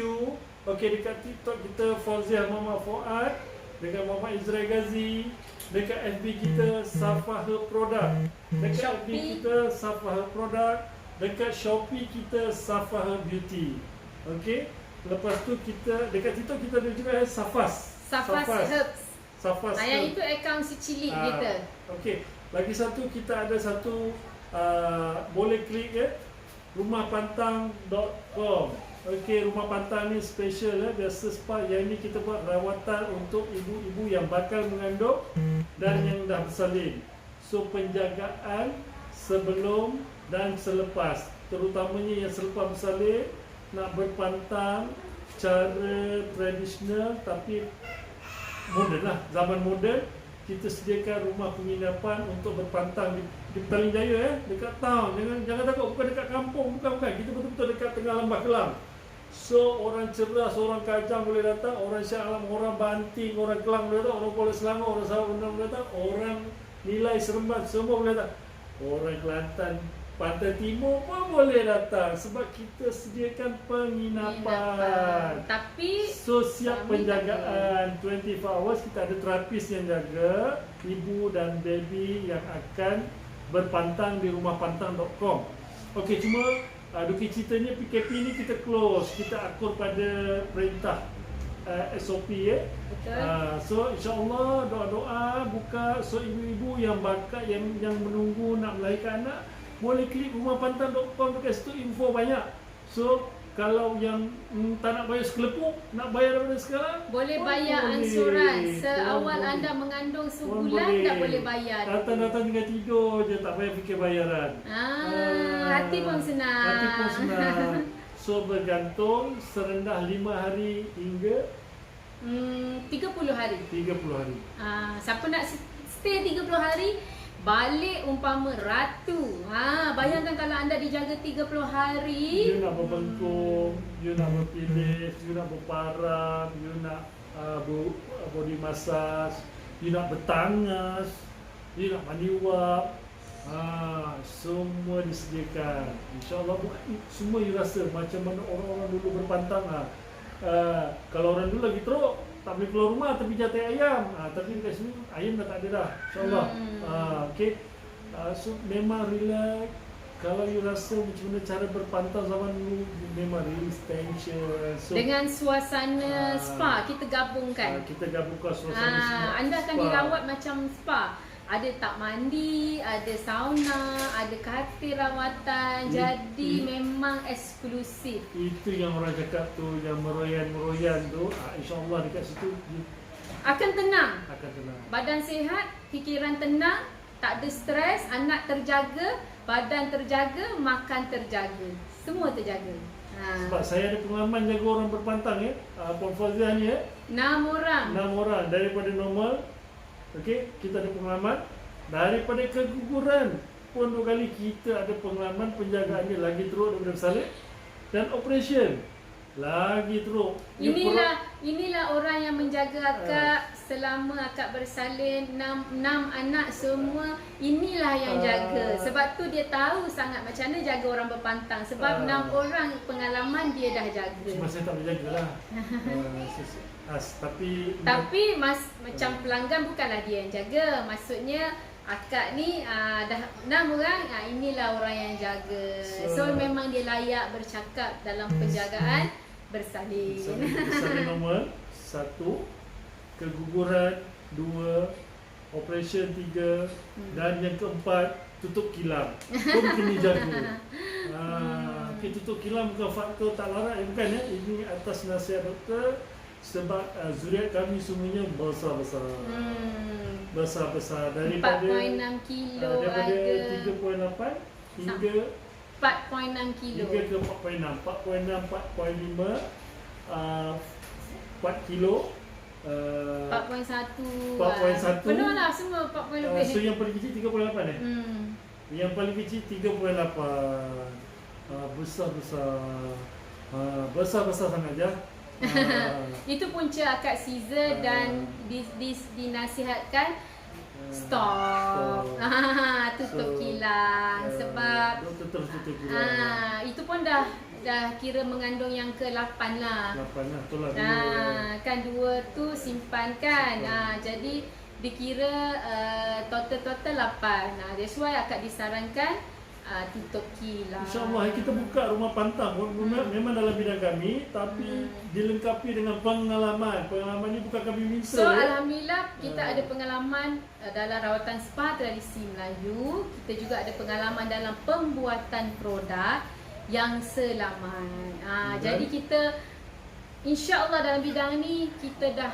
Okey, dekat TikTok kita Fauziah Muhammad Fuad, dekat Muhammad Izrail Ghazi, dekat FB kita Safahab Product, dekat FB kita Safahab Product, dekat Shopee kita Safahab Beauty. Okey, lepas tu kita dekat TikTok kita ada juga Safas Herbs. Safas Yang itu akaun si cilik kita. Okey, lagi satu kita ada satu boleh klik rumahpantang.com. Okey, Rumah Pantang ni special biasa spa. Yang ni kita buat rawatan untuk ibu-ibu yang bakal mengandung dan yang dah bersalin. So penjagaan sebelum dan selepas, terutamanya yang selepas bersalin, nak berpantang cara tradisional tapi moden lah, zaman moden. Kita sediakan rumah penginapan untuk berpantang di Petaling Jaya dekat town. Jangan takut, bukan dekat kampung, bukan. Kita betul-betul dekat tengah lembah Kelang. So orang cerdas, orang Kajang boleh datang, orang Shah Alam, orang Banting, orang Kelang boleh datang, orang Kuala Selangor, orang Sabah Bendang boleh datang, orang Nilai Seremban semua boleh datang. Orang Kelantan, Pantai Timur pun boleh datang sebab kita sediakan penginapan. Tapi so siap penjagaan 24 hours. Kita ada terapis yang jaga ibu dan baby yang akan berpantang di rumahpantang.com. Okey, cuma duki ceritanya PKP ni kita close. Kita akur pada perintah SOP betul. So insyaAllah doa-doa buka. So ibu-ibu yang bakal yang menunggu nak melahirkan anak, boleh klik rumahpantang.com, dekat situ info banyak. So kalau yang tak nak bayar sekelepuk, nak bayar daripada sekarang, Boleh orang bayar boleh. ansuran seawal Orang anda boleh. mengandung Orang sebulan dah boleh bayar. Datang-datang tinggal tidur je, tak payah fikir bayaran. Hati pun senang. Hati pun senang. So bergantung serendah 5 hari hingga 30 hari. 30 hari. Siapa nak stay 30 hari, balik umpama ratu. Bayangkan kalau anda dijaga 30 hari. You nak berbengkung, you nak berpilih, you nak berparang, you nak body massage, you nak bertangas, you nak mandi wap. Semua disediakan. InsyaAllah bukan semua you rasa macam mana orang-orang dulu berpantang. Kalau orang dulu lagi teruk, tak boleh keluar rumah tapi jatai ayam. Tapi dekat sini ayam dah tak ada dah. InsyaAllah. Okay. So memang relax. Kalau you rasa macam mana cara berpantang zaman dulu, memang release tension. So, Dengan suasana spa kita gabungkan. kita gabungkan suasana spa. Anda akan spa. dirawat macam spa. Ada tak mandi, ada sauna, ada katil rawatan. Jadi memang eksklusif. Itu yang orang cakap tu, yang meroyan-meroyan tu, insyaAllah dekat situ Akan tenang. akan tenang. Badan sihat, fikiran tenang, tak ada stres, anak terjaga, badan terjaga, makan terjaga. Semua terjaga. Sebab saya ada pengalaman jaga orang berpantang Puan Fauzia ni 6 orang. 6 orang daripada normal. Okey, kita ada pengalaman daripada keguguran pun 2 kali kita ada pengalaman penjagaannya lagi teruk daripada bersalin dan operation lagi teruk. Inilah orang yang menjaga akak selama akak bersalin 6 anak semua. Inilah yang jaga. Sebab tu dia tahu sangat macam mana jaga orang berpantang. Sebab 6 orang pengalaman dia dah jaga. Cuma saya tak boleh jagalah. Tapi Macam pelanggan bukanlah dia yang jaga. Maksudnya akak ni dah 6 orang, inilah orang yang jaga. So memang dia layak bercakap dalam penjagaan bersalin. bersalin normal 1, keguguran 2, operation 3 dan yang keempat tutup kilang pun kena jaga. Okay, tutup kilang bukan faktor tak larat, bukan ini atas nasihat doktor. Sebab zuriat kami semuanya besar-besar. Besar-besar daripada 4.6 kilo daripada ada 3.8 hingga 4.6 kilo. hingga ke 4.6, 4.6, 4.5, 4 kilo, 4.1. 4.1. Penuh lah semua 4 lebih. So yang paling kecil 3.8 Yang paling kecil 3.8. Besar-besar. Besar-besar sangat je. Itu punca akad Caesar dan dinasihatkan stop. Tutup kilang sebab doktor terus tutup kilang. itu pun dah kira mengandung yang ke-8 lah. 8 lah, betul lah. Kan 2 tu simpan kan. Jadi dikira total 8. That's why akak disarankan tutup kilang. InsyaAllah kita buka rumah pantang memang dalam bidang kami, tapi dilengkapi dengan pengalaman. Pengalaman ni bukan kami minta. So alhamdulillah kita ada pengalaman dalam rawatan spa tradisi Melayu. Kita juga ada pengalaman dalam pembuatan produk yang selamat. Jadi kita insya-Allah dalam bidang ni kita dah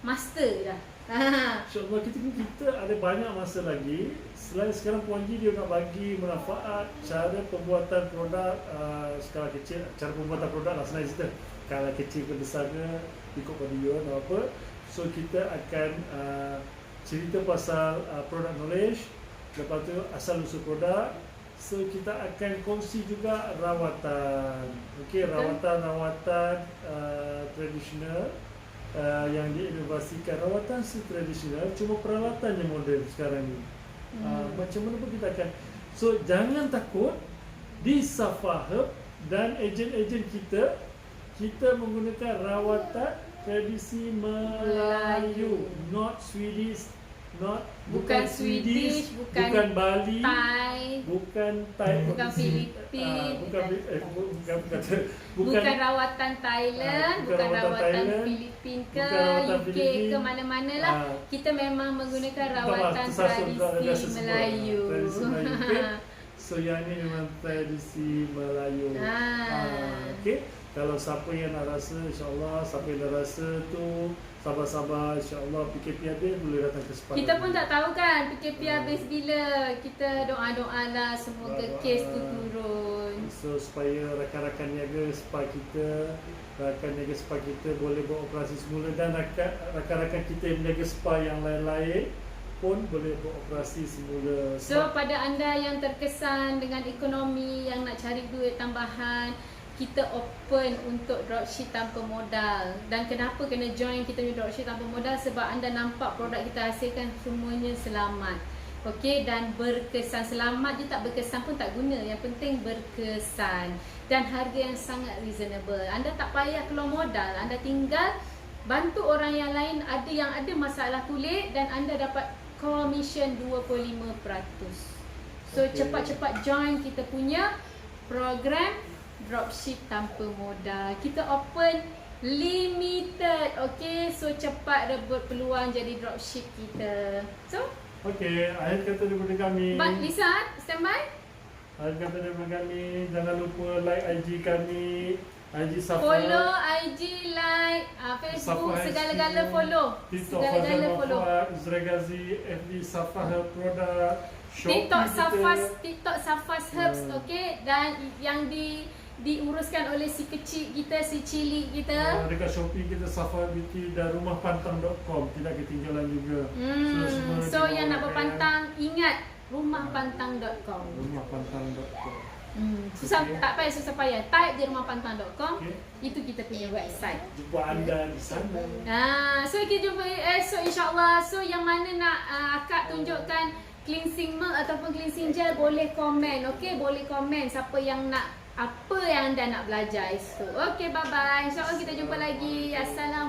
master dah. InsyaAllah kita ada banyak masa lagi. Selain sekarang Puan Ji dia nak bagi manfaat cara pembuatan produk skala kecil, cara pembuatan produk lah senang cerita. Skala kecil ke besar ke ikut pada you atau apa. So kita akan cerita pasal product knowledge, lepas tu asal usul produk. So kita akan kongsi juga rawatan. Okey, rawatan tradisional yang diinovasikan. Rawatan tradisional cuma peralatannya moden sekarang ni. Macam mana pun kita akan. So jangan takut. Di Safa Herb dan ejen-ejen kita menggunakan rawatan tradisi Melayu, not Swedish, bukan Swedish, bukan Bali, Thai, bukan Thai, bukan Filipin, bukan rawatan Thailand, bukan rawatan Filipin ke UK ke mana-mana lah. Kita memang menggunakan rawatan tradisi Melayu. So yang ni memang tradisi Melayu. Okey. Kalau siapa yang nak rasa, insya-Allah siapa yang dah rasa tu sabar-sabar, insya-Allah PKP habis boleh datang ke sepadan. Kita pun tak tahu kan PKP habis bila. Kita doa-doa lah semoga kes tu turun. So supaya rakan-rakan niaga spa kita, rakan niaga spa kita boleh buat operasi semula, dan rakan-rakan kita yang niaga spa yang lain-lain pun boleh buat operasi semula. So pada anda yang terkesan dengan ekonomi, yang nak cari duit tambahan, kita open untuk dropship tanpa modal. Dan kenapa kena join kita punya dropship tanpa modal? Sebab anda nampak produk kita hasilkan semuanya selamat. Okey, dan berkesan. Selamat je tak berkesan pun tak guna. Yang penting berkesan. Dan harga yang sangat reasonable. Anda tak payah keluar modal. Anda tinggal bantu orang yang lain yang ada masalah kulit, dan anda dapat commission 25%. So cepat-cepat join kita punya program dropship tanpa modal. Kita open limited. Okay, so cepat rebut peluang jadi dropship kita. So okey, akhir kata daripada kami. Lisa, standby. Akhir kata daripada kami, jangan lupa like IG kami, IG Safa, follow IG, like Facebook, Safa segala-gala HQ, follow. TikTok Segala-gala Fazal follow. Wafat, Izra Ghazi, FB Safa Herb Product, Shopee TikTok Safas Herbs, okay, dan yang diuruskan oleh si kecil kita, si cili kita. Dekat Shopee kita Safa Beauty dan rumahpantang.com, tidak ketinggalan juga. So yang nak berpantang, ingat rumahpantang.com. Rumahpantang.com. Susah, Okay. tak payah susah payah. Type je rumahpantang.com. Okay. Itu kita punya website. Jumpa anda di sana. So kita jumpa esok insya-Allah. So yang mana nak akak tunjukkan cleansing milk ataupun cleansing gel, boleh komen. Okey, boleh komen siapa yang nak, apa yang anda nak belajar esok. Okey, bye bye. Insya-Allah kita jumpa lagi. Assalamualaikum.